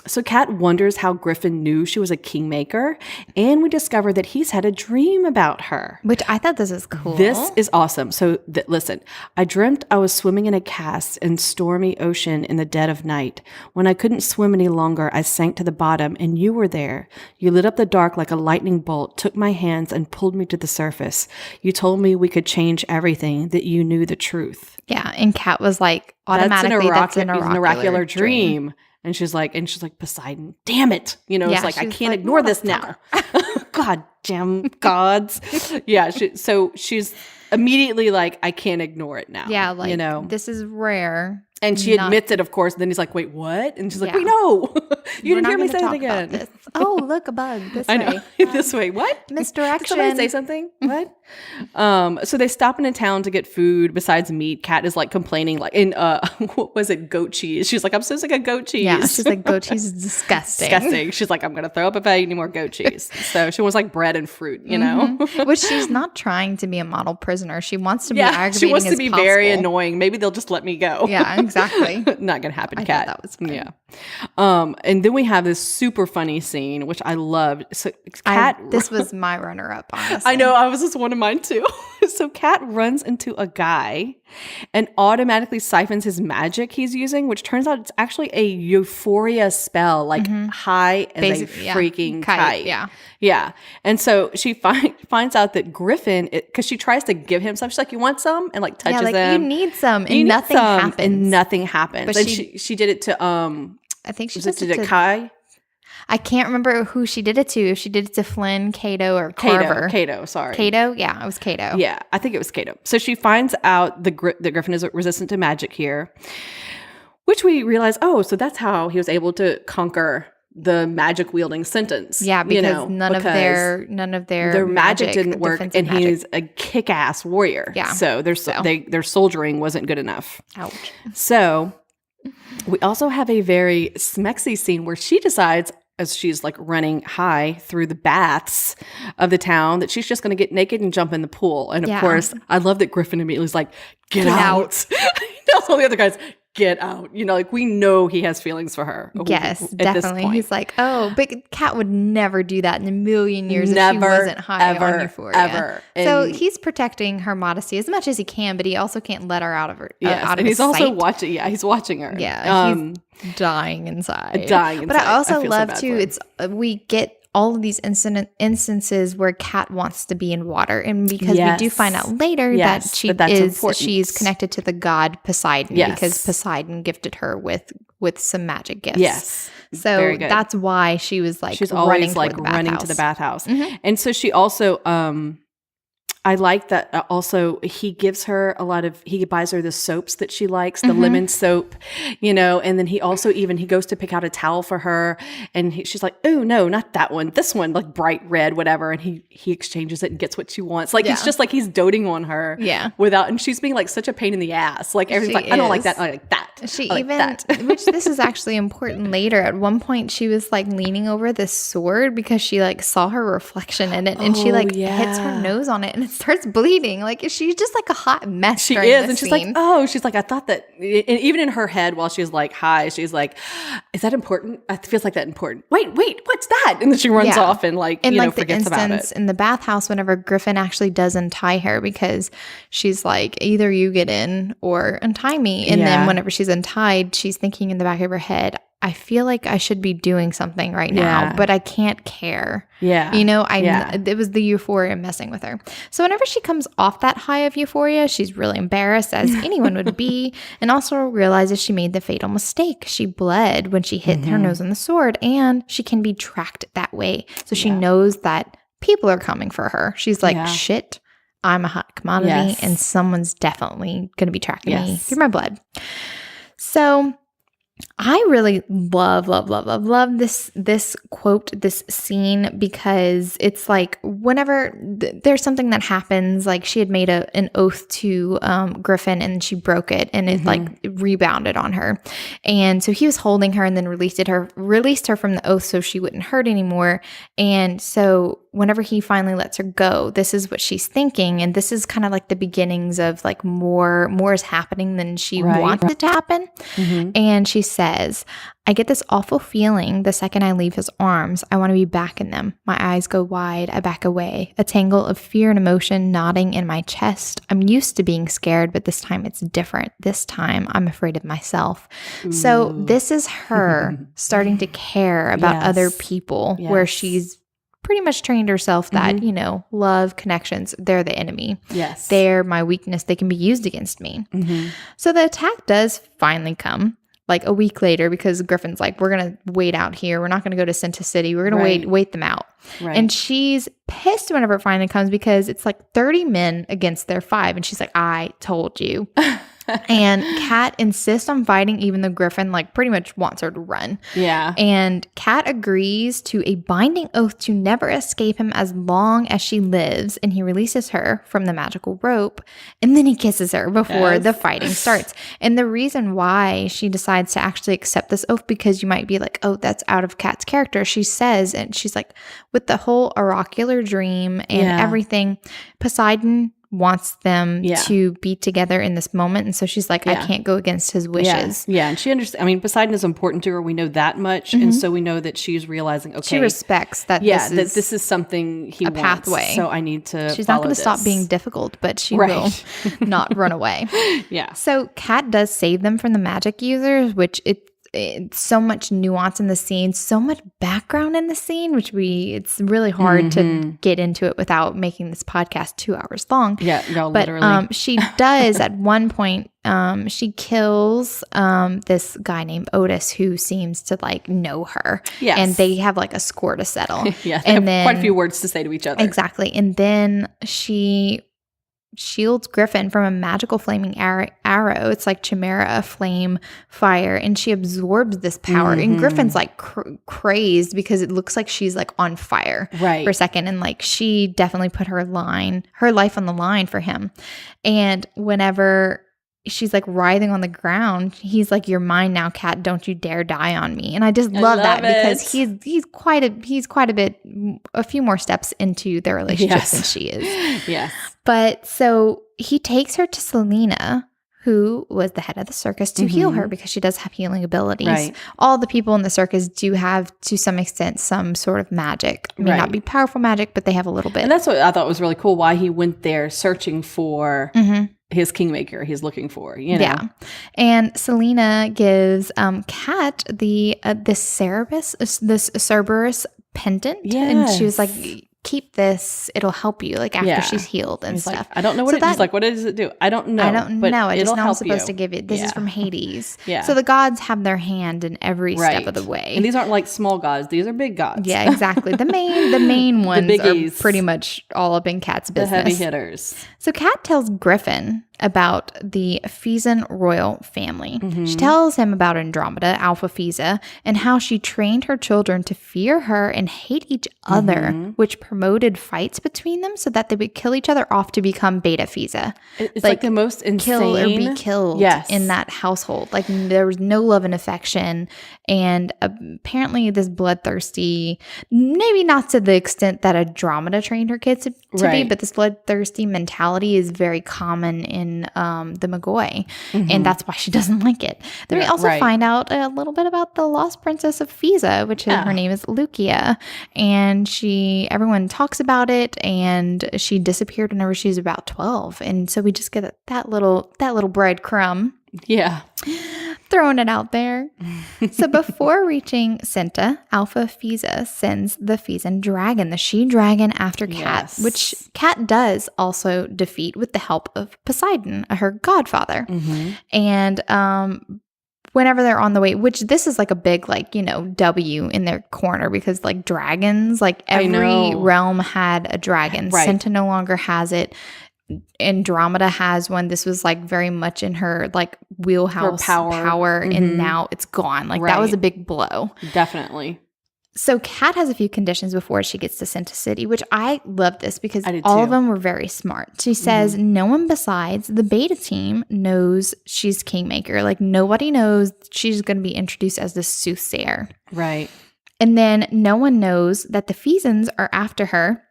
So Kat wonders how Griffin knew she was a kingmaker, and we discover that he's had a dream about her. Which I thought this is cool. This is awesome. So listen, I dreamt I was swimming in a cast in stormy ocean in the dead of night. When I couldn't swim any longer, I sank to the bottom, and you were there. You lit up the dark like a lightning bolt, took my hands, and pulled me to the surface. You told me we could change everything, that you knew the truth. Yeah, and Kat was like, automatically, that's an oracular dream. And she's like, Poseidon, damn it. It's like, I can't ignore this now. God damn gods. So she's immediately like, I can't ignore it now. Yeah, like, this is rare. And she admits it, of course. And then he's like, wait, what? And she's like, wait, no. You didn't hear me say it again. Oh, look, a bug. This way. I know. This way. What? Misdirection. Did somebody say something? What? So they stop in a town to get food besides meat. Kat is like complaining, like in, what was it? Goat cheese. She's like, I'm so sick of goat cheese. Yeah, she's like, goat cheese is disgusting. Disgusting. She's like, I'm going to throw up if I eat any more goat cheese. So she wants like bread and fruit, Which she's not trying to be a model prisoner. She wants to be aggravating she wants to be possible. Very annoying. Maybe they'll just let me go. Yeah, exactly. Not gonna happen, Kat. That was funny. Yeah. And then we have this super funny scene, which I loved. So Kat, this was my runner-up, honestly. I know, this is one of mine too. So Kat runs into a guy and automatically siphons his magic he's using, which turns out it's actually a euphoria spell, like high as a freaking kite. Yeah. And so she finds out that Griffin, because she tries to give him some, she's like, you want some? And like touches him. You need some. And nothing happens. And nothing happens. But she did it to, I think she did it to Kai. I can't remember who she did it to. If she did it to Flynn, Cato, or Carver. Cato, sorry. Cato? Yeah, it was Cato. Yeah, I think it was Cato. So she finds out that Griffin is resistant to magic here, which we realize, so that's how he was able to conquer the magic wielding sentence. Yeah, because none of their magic didn't work, and he's a kick-ass warrior. Yeah. So their soldiering wasn't good enough. Ouch. So we also have a very smexy scene where she decides, as she's like running high through the baths of the town, that she's just going to get naked and jump in the pool. And of course, I love that Griffin immediately is like, get out. He tells all the other guys, get out. Like, we know he has feelings for her. Yes, definitely. He's like, but Kat would never do that in a million years if she wasn't high on euphoria. Ever. So he's protecting her modesty as much as he can, but he also can't let her out of her out of his sight. Also watching. Yeah, he's watching her. Yeah, he's dying inside. But I also love too. We get all of these instances where Kat wants to be in water, and because we do find out later that she's connected to the god Poseidon, because Poseidon gifted her with some magic gifts. Yes, so that's why she was like she's always like running to the bathhouse, and so she also I like that also he gives her he buys her the soaps that she likes, the lemon soap, and then he also he goes to pick out a towel for her, and she's like, oh no, not that one, this one, like bright red, whatever. And he exchanges it and gets what she wants. Like, it's just like he's doting on her and she's being like such a pain in the ass. Like everything's like, I don't like that. I like that. Which this is actually important later. At one point she was like leaning over this sword because she like saw her reflection in it, and she like hits her nose on it, and starts bleeding. Like, she's just like a hot mess. She is, and she's like, she's like, I thought that. And even in her head, while she's like high, she's like, is that important? It feels like that important. Wait, what's that? And then she runs off and like, forgets about it. In the bathhouse, whenever Griffin actually does untie her, because she's like, either you get in or untie me. And then whenever she's and tied, she's thinking in the back of her head, I feel like I should be doing something right now, but I can't care. Yeah. You know, it was the euphoria messing with her. So whenever she comes off that high of euphoria, she's really embarrassed, as anyone would be, and also realizes she made the fatal mistake. She bled when she hit her nose on the sword, and she can be tracked that way. So she knows that people are coming for her. She's like, shit, I'm a hot commodity, and someone's definitely going to be tracking me through my blood. So I really love this quote, this scene, because it's like whenever there's something that happens, like she had made an oath to Griffin and she broke it, and it like rebounded on her. And so he was holding her and then released her from the oath so she wouldn't hurt anymore. And so whenever he finally lets her go, this is what she's thinking. And this is kind of like the beginnings of like more is happening than she wanted to happen. And she says, I get this awful feeling the second I leave his arms. I want to be back in them. My eyes go wide. I back away. A tangle of fear and emotion knotting in my chest. I'm used to being scared, but this time it's different. This time I'm afraid of myself. So this is her starting to care about other people, where she's pretty much trained herself that, you know, love, connections, they're the enemy. Yes. They're my weakness. They can be used against me. So the attack does finally come, like a week later, because Griffin's like, we're going to wait out here. We're not going to go to Senta City. We're going to wait them out. And she's pissed whenever it finally comes, because it's like 30 men against their 5. And she's like, I told you. And Kat insists on fighting, even though Griffin like pretty much wants her to run. Yeah. And Kat agrees to a binding oath to never escape him as long as she lives. And he releases her from the magical rope, and then he kisses her before the fighting starts. And the reason why she decides to actually accept this oath, because you might be like, oh, that's out of Kat's character. She says, and she's like, with the whole oracular dream and everything, Poseidon wants them to be together in this moment. And so she's like, I can't go against his wishes. Yeah. And she understands. I mean, Poseidon is important to her. We know that much. And so we know that she's realizing, okay. She respects that this is something he wants. Pathway. So I need to She's not going to stop being difficult, but she will not run away. So Kat does save them from the magic users, which it's so much nuance in the scene, so much background in the scene, which it's really hard to get into it without making this podcast 2 hours long. Yeah, but literally. She does at one point, she kills this guy named Otis, who seems to like know her. Yes. And they have like a score to settle. They have quite a few words to say to each other. Exactly. And then she shields Griffin from a magical flaming arrow. It's like chimera, flame, fire, and she absorbs this power. And Griffin's like crazed, because it looks like she's like on fire for a second, and like she definitely put her life on the line for him. And whenever she's like writhing on the ground, he's like, you're mine now, Kat, don't you dare die on me. And I just love that, because he's quite a bit, a few more steps into their relationship than she is. Yes. But so he takes her to Selena, who was the head of the circus, to heal her, because she does have healing abilities. All the people in the circus do have, to some extent, some sort of magic. It may not be powerful magic, but they have a little bit. And that's what I thought was really cool, why he went there searching for his kingmaker he's looking for, you know? Yeah. And Selena gives Kat this Cerberus pendant. Yes. And she was like, keep this, it'll help you, like after she's healed and stuff. Like, I don't know what he's like, what does it do? I don't know. I just know I'm supposed to give it. This is from Hades. So the gods have their hand in every step of the way. And these aren't like small gods, these are big gods. Yeah, exactly. The main ones are pretty much all up in Kat's business. The heavy hitters. So Kat tells Griffin about the Phison royal family. She tells him about Andromeda, Alpha Physa, and how she trained her children to fear her and hate each other, which promoted fights between them so that they would kill each other off to become Beta Physa. It's like the most insane. Kill or be killed in that household. Like there was no love and affection. And apparently this bloodthirsty, maybe not to the extent that Andromeda trained her kids to be, but this bloodthirsty mentality is very common in the McGoy, and that's why she doesn't like it. Then we also find out a little bit about the lost princess of Physa, which is, her name is Lucia, and everyone talks about it, and she disappeared whenever she was about 12, and so we just get that little breadcrumb. Yeah. Throwing it out there. So before reaching Cinta, Alpha Fiza sends the Fizan dragon, the she-dragon, after Cat, which Cat does also defeat with the help of Poseidon, her godfather. And whenever they're on the way, which this is like a big, like, you know, W in their corner, because like dragons, like every realm had a dragon. Cinta no longer has it. Andromeda has one. This was like very much in her like wheelhouse power and now it's gone. Like that was a big blow. Definitely. So Kat has a few conditions before she gets to Cinta City, which I love this because all of them were very smart. She says no one besides the beta team knows she's Kingmaker. Like nobody knows she's going to be introduced as the soothsayer. Right. And then no one knows that the Fizans are after her,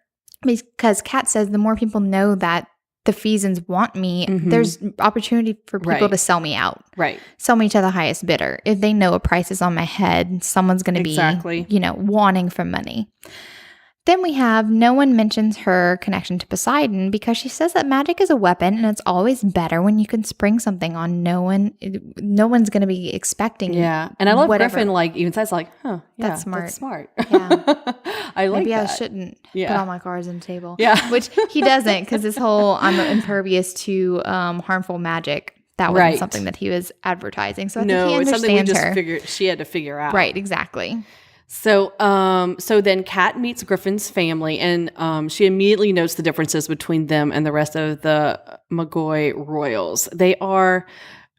because Kat says the more people know that the Fizans want me, there's opportunity for people to sell me out. Right. Sell me to the highest bidder. If they know a price is on my head, someone's going to be, you know, wanting for money. Then we have no one mentions her connection to Poseidon because she says that magic is a weapon and it's always better when you can spring something on no one's going to be expecting. Yeah. And I love Griffin, like, even says like, huh, yeah, that's smart. That's smart. Yeah. I like Maybe that. I shouldn't put all my cards on the table. Yeah. Which he doesn't, because this whole I'm impervious to harmful magic. That wasn't something that he was advertising. So I think he understands it's something we just she had to figure out. Right, exactly. So then Kat meets Griffin's family, and she immediately notes the differences between them and the rest of the Magoy royals. They are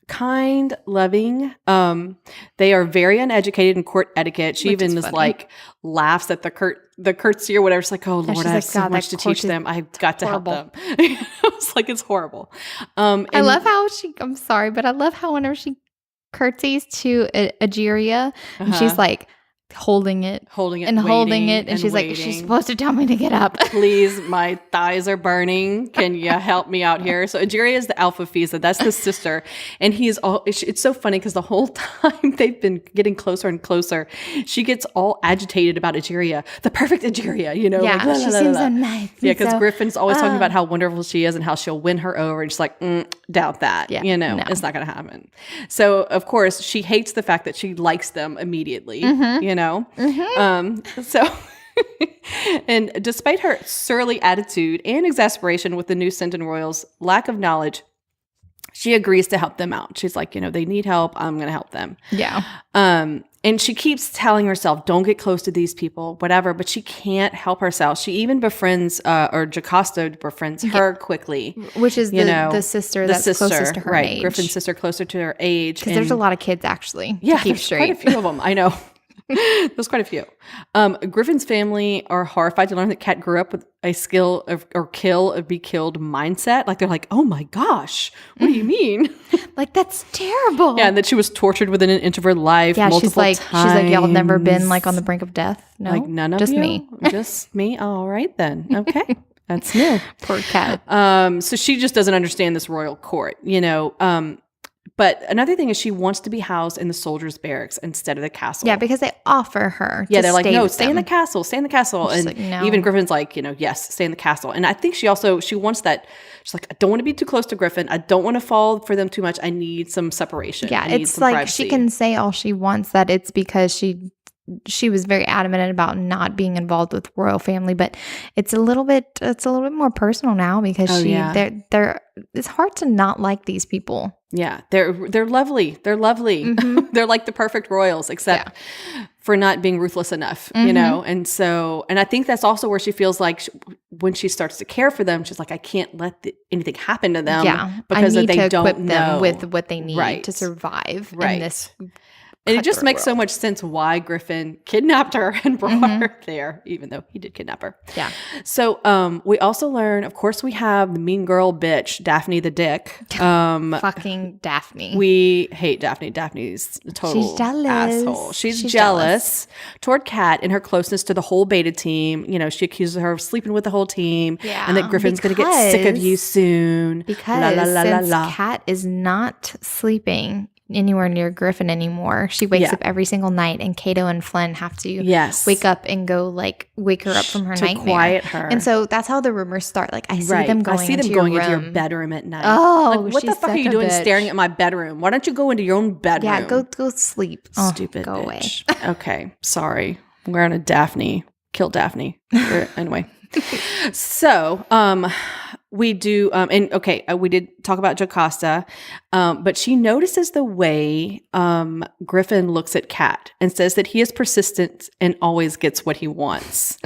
kind, loving. They are very uneducated in court etiquette. She even is like laughs at the curtsy or whatever. She's like, oh Lord, I have so much to teach them. I've got to help them. It's like, it's horrible. I love how I'm sorry, but I love how whenever she curtsies to Egeria, and she's like, holding it and she's like, she's supposed to tell me to get up. Please, my thighs are burning, can you help me out here? So Egeria is the Alpha Fiza, that's the sister, and it's so funny because the whole time they've been getting closer and closer, she gets all agitated about Egeria, the perfect Egeria, you know, like, she seems so nice. Yeah, because Griffin's always talking about how wonderful she is and how she'll win her over, and she's like, doubt that. You know, it's not gonna happen. So of course she hates the fact that she likes them immediately. You know. So and despite her surly attitude and exasperation with the new Cintan royals' lack of knowledge, she agrees to help them out. She's like, you know, they need help, I'm gonna help them. And she keeps telling herself, don't get close to these people, whatever, but she can't help herself. She even befriends, or Jocasta befriends her quickly. Which is the sister that's closest to her age. Griffin's sister closer to her age. Because there's a lot of kids, actually, to keep there's straight. Quite a few of them, I know. There's quite a few. Griffin's family are horrified to learn that Kat grew up with a skill of, or kill or be killed mindset. Like, they're like, oh my gosh, what do you mean? Like, that's terrible. Yeah, and that she was tortured within an inch of her life multiple times. She's like, y'all never been like on the brink of death? No, like, none of just you? me. Just me? All right then. Okay. That's new. Poor Kat. So she just doesn't understand this royal court, you know. But another thing is she wants to be housed in the soldiers' barracks instead of the castle. Yeah, because they offer her they're like, no, stay in the castle, stay in the castle. She's and like, no. Even Griffin's like, you know, yes, stay in the castle. And I think she wants that. She's like, I don't want to be too close to Griffin. I don't want to fall for them too much. I need some separation. Yeah, it's like privacy. She can say all she wants that it's because she was very adamant about not being involved with royal family, but it's a little bit more personal now because they're it's hard to not like these people. Yeah, they're lovely. They're lovely. Mm-hmm. They're like the perfect royals, except for not being ruthless enough, you know? And so, and I think that's also where she feels like when she starts to care for them, she's like, I can't let anything happen to them because they don't equip know them with what they need to survive in this. And it just makes so much sense why Griffin kidnapped her and brought her there, even though he did kidnap her. Yeah. So we also learn, of course, we have the mean girl bitch, Daphne the Dick. Fucking Daphne. We hate Daphne. Daphne's a total asshole. She's jealous toward Kat and her closeness to the whole beta team. You know, she accuses her of sleeping with the whole team and that Griffin's going to get sick of you soon. Because since Kat is not sleeping anywhere near Griffin anymore. She wakes up every single night, and Cato and Flynn have to wake up and go like wake her up from her nightmare, quiet her. And so that's how the rumors start. Like I see them going into your bedroom at night. Oh, like, what the fuck are you doing staring at my bedroom? Why don't you go into your own bedroom? Yeah, go sleep. Stupid go bitch. Away. Okay, sorry. We're on a Daphne. Kill Daphne. Anyway. So, we do, we did talk about Jocasta, but she notices the way Griffin looks at Kat and says that he is persistent and always gets what he wants.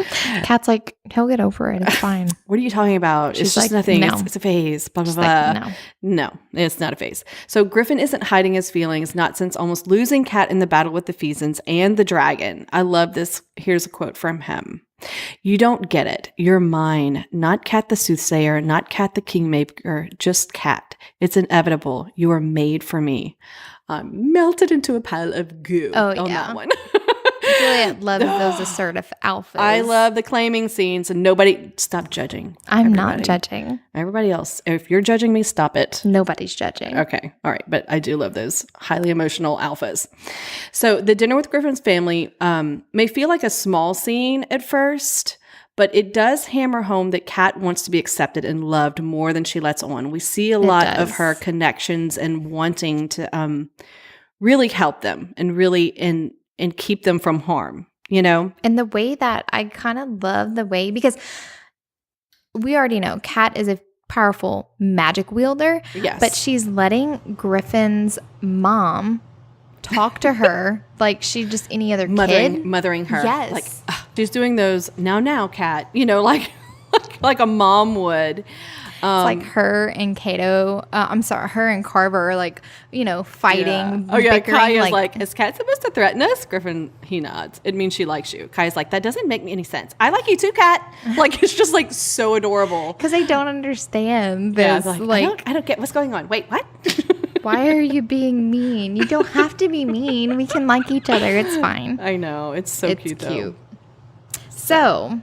Kat's like, he'll get over it. It's fine. What are you talking about? She's it's just like, nothing. No. It's a phase. Blah, blah, blah. Like, no, it's not a phase. So Griffin isn't hiding his feelings, not since almost losing Kat in the battle with the Pheasants and the dragon. I love this. Here's a quote from him. You don't get it. You're mine. Not Kat the soothsayer, not Kat the kingmaker, just Kat. It's inevitable. You are made for me. I'm melted into a pile of goo on that one. Juliette loves those assertive alphas. I love the claiming scenes, and nobody stop judging. I'm not judging. Everybody else, if you're judging me, stop it. Nobody's judging. Okay. All right. But I do love those highly emotional alphas. So the dinner with Griffin's family may feel like a small scene at first, but it does hammer home that Kat wants to be accepted and loved more than she lets on. We see a lot of her connections and wanting to really help them and really and keep them from harm, you know? And the way that I kind of love the way, because we already know Kat is a powerful magic wielder. Yes. But she's letting Griffin's mom talk to her like she's just any other kid. Mothering her. Yes. Like, she's doing those, now, Kat, you know, like a mom would. It's like her and Cato, her and Carver are like, you know, fighting. Yeah. Oh, yeah. Kaya's like, is Kat supposed to threaten us? Griffin, he nods. It means she likes you. Kaya's like, that doesn't make any sense. I like you too, Kat. Like, it's just like so adorable. Because they don't understand this. Yeah, like, I don't get what's going on. Wait, what? Why are you being mean? You don't have to be mean. We can like each other. It's fine. I know. It's so cute, though. So,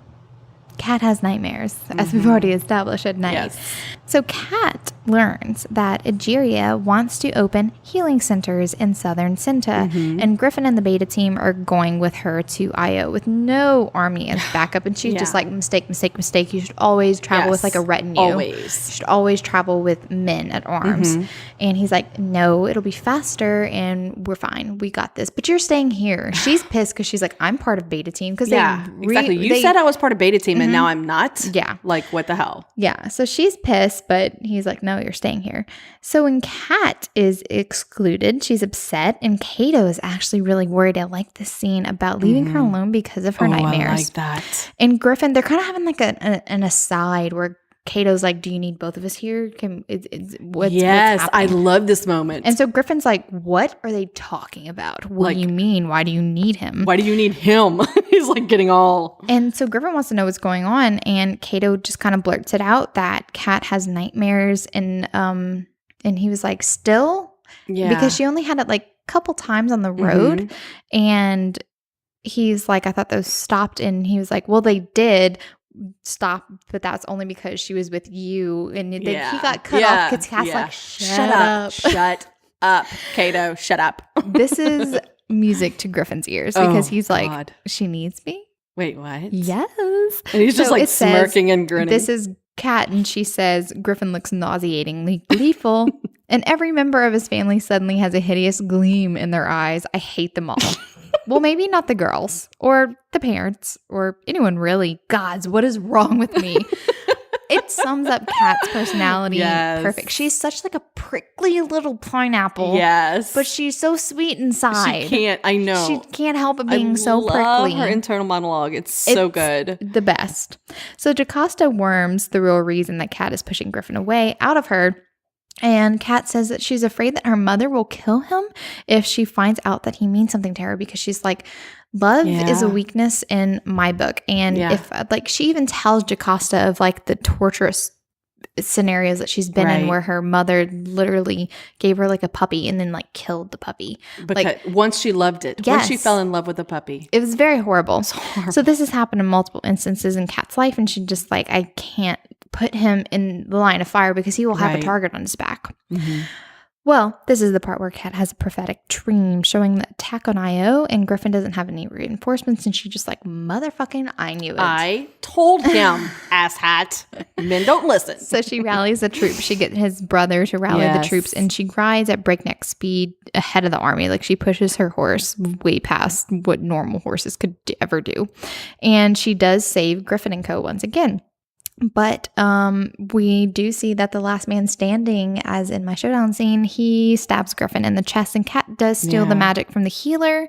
Kat has nightmares, as we've already established at night. Yes. So Kat learns that Egeria wants to open healing centers in southern Cinta, and Griffin and the beta team are going with her to Io with no army as backup, and she's just like, mistake. You should always travel with like a retinue. Always. You should always travel with men at arms. And he's like, no, it'll be faster, and we're fine. We got this. But you're staying here. She's pissed because she's like, I'm part of beta team. Exactly. You said I was part of beta team, and now I'm not. Yeah. Like, what the hell? Yeah. So she's pissed, but he's like, no, you're staying here. So when Kat is excluded, she's upset, and Cato is actually really worried. I like this scene about leaving her alone because of her nightmares. I like that. And Griffin, they're kind of having like an aside where Cato's like, do you need both of us here? What's happening? I love this moment. And so Griffin's like, what are they talking about? What do you mean? Why do you need him? Why do you need him? He's like getting all... And so Griffin wants to know what's going on. And Cato just kind of blurts it out that Kat has nightmares. And he was like, still? Yeah. Because she only had it like a couple times on the road. And he's like, I thought those stopped. And he was like, well, they did stop, but that's only because she was with you. And he got cut off because Kat's like, shut up, Cato, shut up. This is music to Griffin's ears because he's like, she needs me? Wait, what? Yes. And he's just like smirking and grinning. This is Kat, and she says, Griffin looks nauseatingly gleeful, and every member of his family suddenly has a hideous gleam in their eyes. I hate them all. Well, maybe not the girls or the parents or anyone really. Gods, what is wrong with me? It sums up Kat's personality perfect. She's such like a prickly little pineapple. Yes. But she's so sweet inside. She can't, I know. She can't help it being so prickly. I love her internal monologue. It's so good. The best. So Jocasta worms the real reason that Kat is pushing Griffin away out of her. And Kat says that she's afraid that her mother will kill him if she finds out that he means something to her, because she's like, love is a weakness in my book. And if like, she even tells Jocasta of like the torturous scenarios that she's been in where her mother literally gave her like a puppy and then like killed the puppy. Because like, once she loved it. Once she fell in love with the puppy. It was very horrible. So this has happened in multiple instances in Kat's life, and she just like, I can't put him in the line of fire because he will have a target on his back. Well, this is the part where Kat has a prophetic dream showing the attack on Io, and Griffin doesn't have any reinforcements, and she's just like, motherfucking, I knew it. I told him, asshat. Men don't listen. So she rallies the troops. She gets his brother to rally the troops, and she rides at breakneck speed ahead of the army. Like, she pushes her horse way past what normal horses could ever do. And she does save Griffin and co. once again. But we do see that the last man standing, as in my showdown scene, he stabs Griffin in the chest, and Kat does steal the magic from the healer.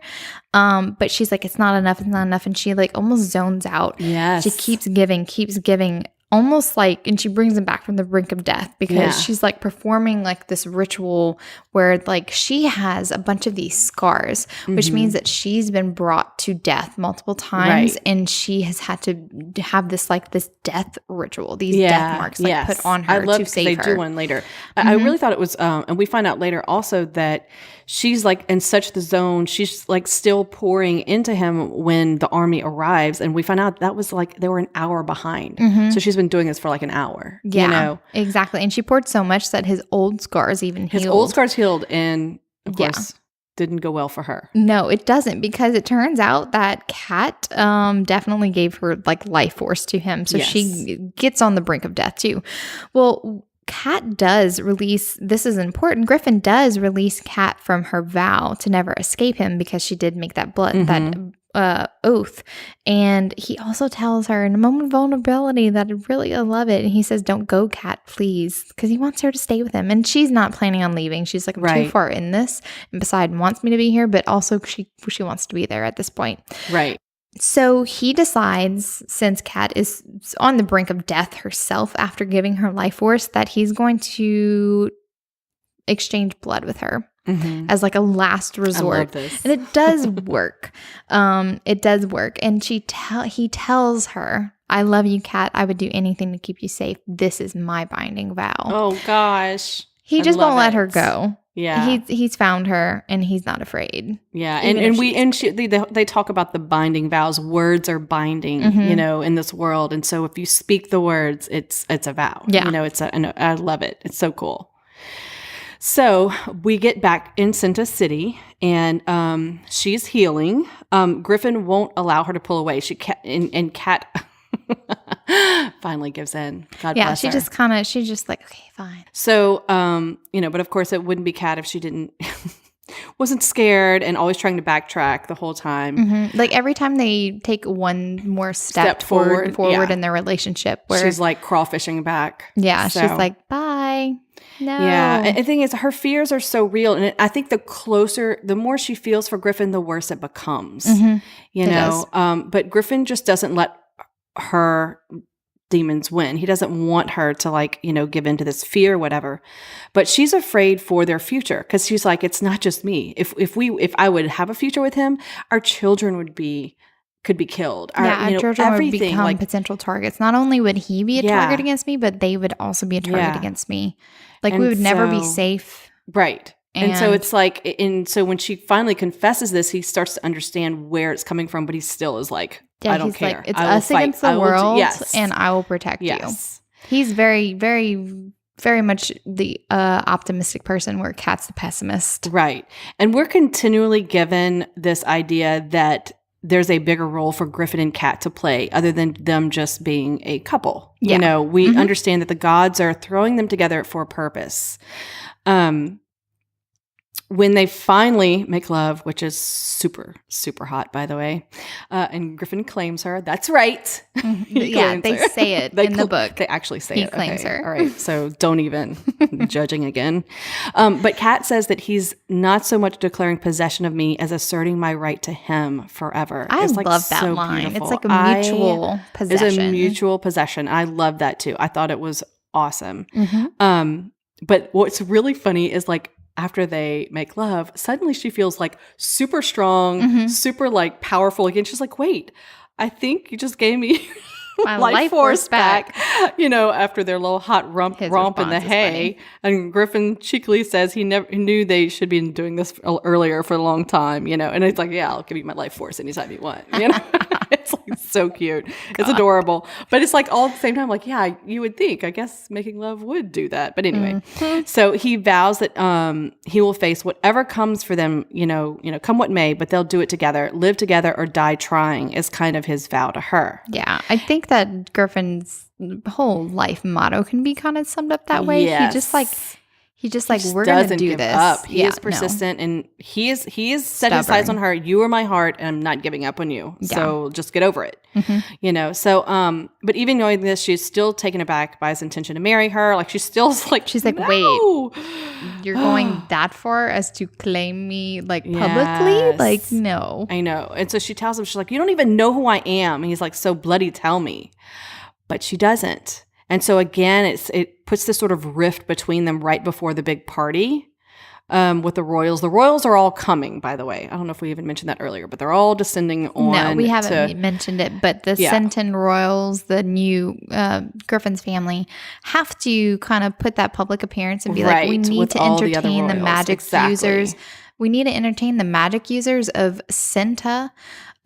But she's like, it's not enough, and she like almost zones out. Yes. She keeps giving, almost like, and she brings him back from the brink of death because she's like performing like this ritual where like she has a bunch of these scars, which means that she's been brought to death multiple times, and she has had to have this like this death ritual, these death marks like put on her to save her. They do one later. I really thought it was, and we find out later also that she's like in such the zone, she's like still pouring into him when the army arrives, and we find out that was like they were an hour behind. So she's been doing this for like an hour. Yeah, you know? Exactly. And she poured so much that his old scars even healed. His old scars healed, and of course didn't go well for her. No, it doesn't, because it turns out that Kat definitely gave her like life force to him. So she gets on the brink of death too. Well, Kat does release, this is important, Griffin does release Kat from her vow to never escape him, because she did make that that oath. And he also tells her in a moment of vulnerability that I love it. And he says, don't go, Kat, please, because he wants her to stay with him. And she's not planning on leaving. She's like, I'm too far in this. And Poseidon wants me to be here, but also she wants to be there at this point. Right. So he decides, since Kat is on the brink of death herself after giving her life force, that he's going to exchange blood with her as like a last resort. I love this. And it does work. It does work. And he tells her, I love you, Kat. I would do anything to keep you safe. This is my binding vow. Oh, gosh. He just won't let her go. Yeah, he's found her, and he's not afraid. Yeah, they talk about the binding vows. Words are binding, you know, in this world, and so if you speak the words, it's a vow. Yeah, you know, I love it. It's so cool. So we get back in Cinta City, and she's healing. Griffin won't allow her to pull away. And Kat finally gives in. God bless her. She's just like, okay, fine. So, you know, but of course it wouldn't be Kat if she wasn't scared and always trying to backtrack the whole time. Like every time they take one more step forward in their relationship, where she's like crawfishing back. Yeah, so. She's like, bye. No. Yeah. And the thing is, her fears are so real. And I think the more she feels for Griffin, the worse it becomes, you know? But Griffin just doesn't let her demons win. He doesn't want her to like, you know, give into this fear or whatever. But she's afraid for their future, because she's like, it's not just me. If I would have a future with him, our children could be killed. Our children would become like potential targets. Not only would he be a target against me, but they would also be a target against me. Like, we would never be safe. Right. And so it's like, so when she finally confesses this, he starts to understand where it's coming from, but he still is like, I don't care. Like, it's us against the world, and I will protect you. He's very, very, very much the optimistic person, where Kat's the pessimist. Right. And we're continually given this idea that there's a bigger role for Griffin and Kat to play, other than them just being a couple. Yeah. You know, we understand that the gods are throwing them together for a purpose. When they finally make love, which is super, super hot, by the way, and Griffin claims her. That's right. Yeah, they say it in the book. They actually say it. He claims her. All right, so don't even judging again. But Kat says that he's not so much declaring possession of me as asserting my right to him forever. I love that line. Beautiful. It's like a mutual possession. It's a mutual possession. I love that too. I thought it was awesome. But what's really funny is like, after they make love, suddenly she feels like super strong, super like powerful again. She's like, wait, I think you just gave me my life force back. You know, after their little hot romp in the hay. And Griffin cheekily says he knew they should be doing this earlier for a long time, you know. And it's like, yeah, I'll give you my life force anytime you want, you know. It's like so cute. It's adorable. But it's like all at the same time, like, yeah, you would think, I guess making love would do that. But anyway, so he vows that he will face whatever comes for them, come what may, but they'll do it together, live together or die trying is kind of his vow to her. Yeah. I think that Griffin's whole life motto can be kind of summed up that way. Yes. He just we're going to do this. Up. He is persistent and he is set his sights on her. You are my heart and I'm not giving up on you. Yeah. So just get over it. So, but even knowing this, she's still taken aback by his intention to marry her. Like she's like, no. Wait, you're going that far as to claim me publicly? Like, no. I know. And so she tells him, she's like, you don't even know who I am. And he's like, so bloody tell me. But she doesn't. And so again, it puts this sort of rift between them right before the big party with the royals. The royals are all coming, by the way. I don't know if we even mentioned that earlier, but they're all descending on. No, we haven't mentioned it. But the Senton royals, the new Griffin's family, have to kind of put that public appearance and be like, we need to entertain the magic users. We need to entertain the magic users of Senta.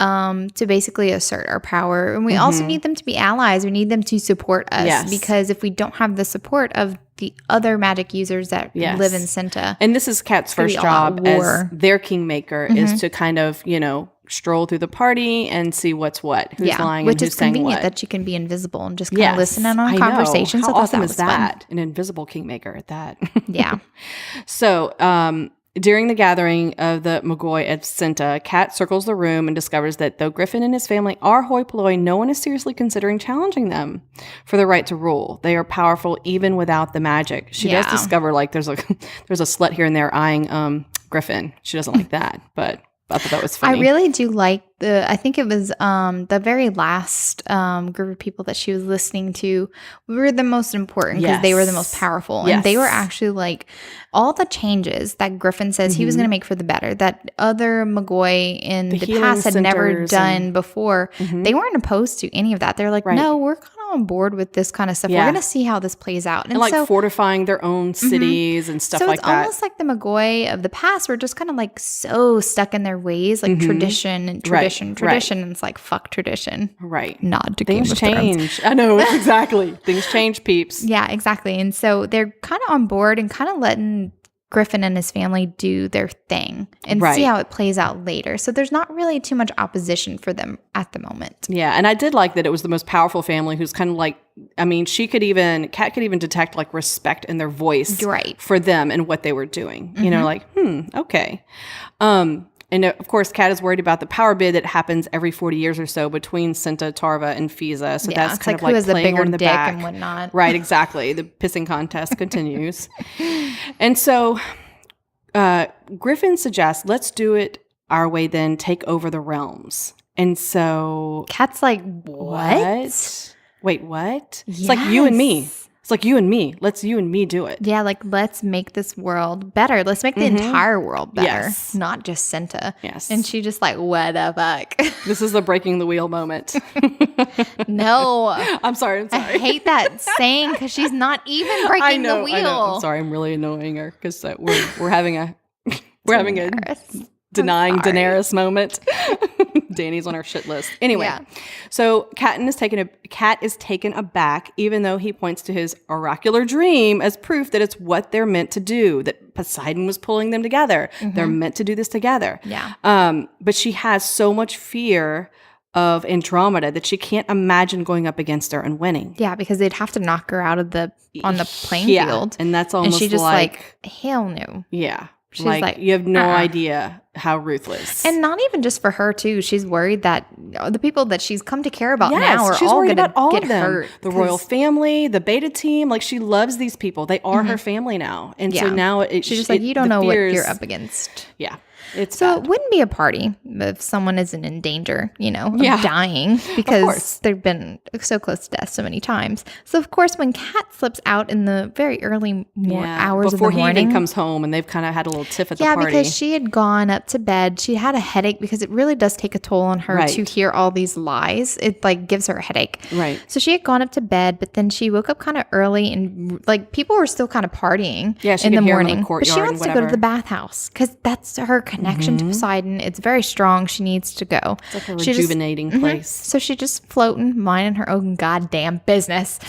To basically assert our power. And we also need them to be allies. We need them to support us because if we don't have the support of the other magic users that live in Senta. And this is Kat's first job as their kingmaker is to kind of, stroll through the party and see what's what, who's lying and who's saying what. Which is convenient that she can be invisible and just kind of listen in on conversations. How awesome is that? An invisible kingmaker at that. Yeah. So, during the gathering of the Mogoi at Senta, Kat circles the room and discovers that though Griffin and his family are hoi polloi, no one is seriously considering challenging them for the right to rule. They are powerful even without the magic. She does discover there's a slut here and there eyeing Griffin. She doesn't like that, but I thought that was funny. I really do like I think it was the very last group of people that she was listening to were the most important because they were the most powerful. And they were actually like all the changes that Griffin says he was going to make for the better, that other Mogoi in the past had never done before. They weren't opposed to any of that. They're like, no, we're kind of on board with this kind of stuff. We're going to see how this plays out. And so, fortifying their own cities and stuff like that. So it's almost like the Mogoi of the past were just kind of like so stuck in their ways, like tradition and tradition. And it's like, fuck tradition. Right. Nod to Things Game of Thrones. change. I know, exactly. Things change, peeps. Yeah, exactly. And so they're kind of on board and kind of letting Griffin and his family do their thing and see how it plays out later. So there's not really too much opposition for them at the moment. Yeah, and I did like that it was the most powerful family who's kind of like, I mean, Kat could even detect like respect in their voice for them and what they were doing. Okay. And of course, Kat is worried about the power bid that happens every 40 years or so between Senta, Tarva, and Fiza. So that's kind of like playing her in the back. And whatnot. Right, exactly. The pissing contest continues. And so Griffin suggests, let's do it our way then, take over the realms. And so Kat's like, what? Wait, what? Yes. It's like you and me. It's like you and me. Let's you and me do it. Yeah, like let's make this world better. Let's make the entire world better, not just Senta. Yes. And she just like, what the fuck? This is the breaking the wheel moment. No. I'm sorry. I hate that saying because she's not even breaking the wheel. I know. I'm sorry. I'm really annoying her because we're having a denying Daenerys moment. Dany's on our shit list. Anyway, so Kat is taken aback, even though he points to his oracular dream as proof that it's what they're meant to do, that Poseidon was pulling them together. They're meant to do this together. Yeah. But she has so much fear of Andromeda that she can't imagine going up against her and winning. Yeah, because they'd have to knock her out of on the playing field. And that's almost and she just like hell no. Yeah. She's like you have no idea how ruthless. And not even just for her, too. She's worried that the people that she's come to care about now are all going to get hurt. The royal family, the beta team, like she loves these people. They are her family now. And so now she's just like, you don't know what you're up against. Yeah. So it wouldn't be a party if someone isn't in danger, of dying because they've been so close to death so many times. So of course, when Kat slips out in the very early hours of the morning, before he even comes home, and they've kind of had a little tiff at the party. Yeah, because she had gone up to bed. She had a headache because it really does take a toll on her to hear all these lies. It like gives her a headache. Right. So she had gone up to bed, but then she woke up kind of early and like people were still kind of partying in the morning. But she wants to go to the bathhouse because that's her connection to Poseidon. It's very strong. She needs to go. It's like a rejuvenating place. So she's just floating, minding her own goddamn business.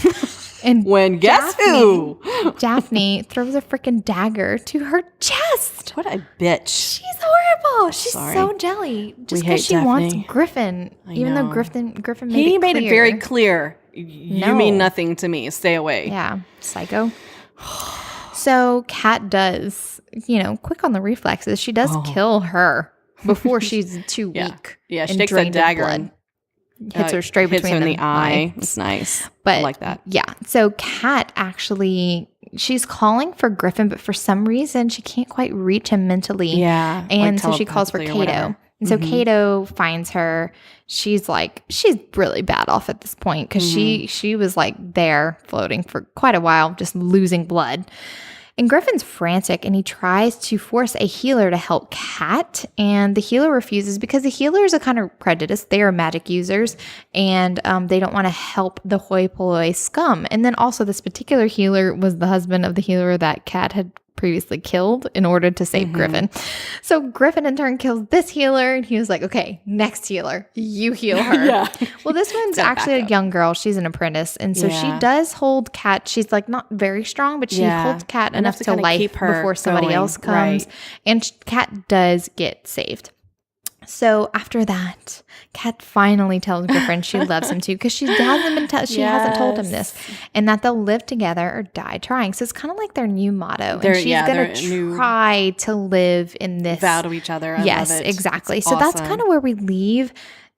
And when guess who? Daphne throws a freaking dagger to her chest. What a bitch. She's horrible. She's so jelly. Just because she wants Griffin. Even though Griffin made it clear. He made it very clear. You mean nothing to me. Stay away. Yeah. Psycho. So Kat does, quick on the reflexes. She does kill her before she's too weak. Yeah, she takes that dagger and hits her straight between the eye. It's nice. But I like that. Yeah. So Kat actually, she's calling for Griffin, but for some reason she can't quite reach him mentally. Yeah. And so she calls for Cato. And so Cato finds her. She's really bad off at this point because she was like there floating for quite a while, just losing blood. And Griffin's frantic, and he tries to force a healer to help Kat, and the healer refuses because the healers are kind of prejudiced. They are magic users, and they don't want to help the hoi polloi scum. And then also this particular healer was the husband of the healer that Kat had previously killed in order to save Griffin. So Griffin in turn kills this healer, and he was like, okay, next healer, you heal her. Well, this one's actually a young girl. She's an apprentice, and so she does hold Kat. She's like not very strong, but she holds Kat enough to life before somebody else comes. And Kat does get saved. So after that, Kat finally tells Griffin she loves him too, because she hasn't told him this, and that they'll live together or die trying. So it's kind of like their new motto, and she's going to try to live in this vow to each other. I love it. Exactly. It's so that's kind of where we leave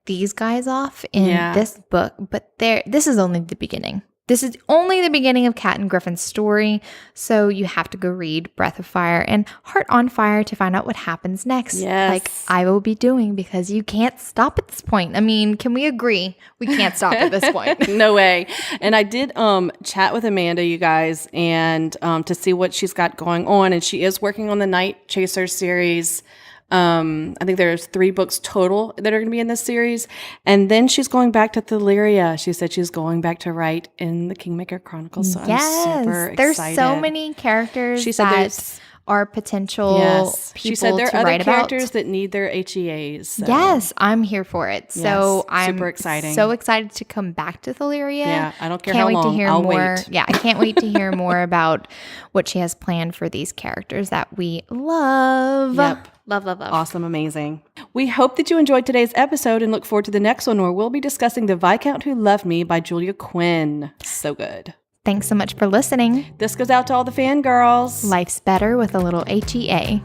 these guys off in this book, but this is only the beginning. This is only the beginning of Kat and Griffin's story, so you have to go read Breath of Fire and Heart on Fire to find out what happens next. Yes. Like I will be doing, because you can't stop at this point. I mean, can we agree? We can't stop at this point. No way. And I did chat with Amanda, you guys, and to see what she's got going on, and she is working on the Night Chaser series. I think there's 3 books total that are going to be in this series. And then she's going back to Thelyria. She said she's going back to write in the Kingmaker Chronicles. So I'm super excited. There's so many characters that are potential people she said there are other characters about. That need their HEAs. So. Yes, I'm here for it. So I'm super exciting. So excited to come back to Thelyria. Yeah, I don't care how long. I'll wait. Yeah, I can't wait to hear more about what she has planned for these characters that we love. Yep. Love. Awesome. Amazing. We hope that you enjoyed today's episode and look forward to the next one, where we'll be discussing The Viscount Who Loved Me by Julia Quinn. So good. Thanks so much for listening. This goes out to all the fangirls. Life's better with a little HEA.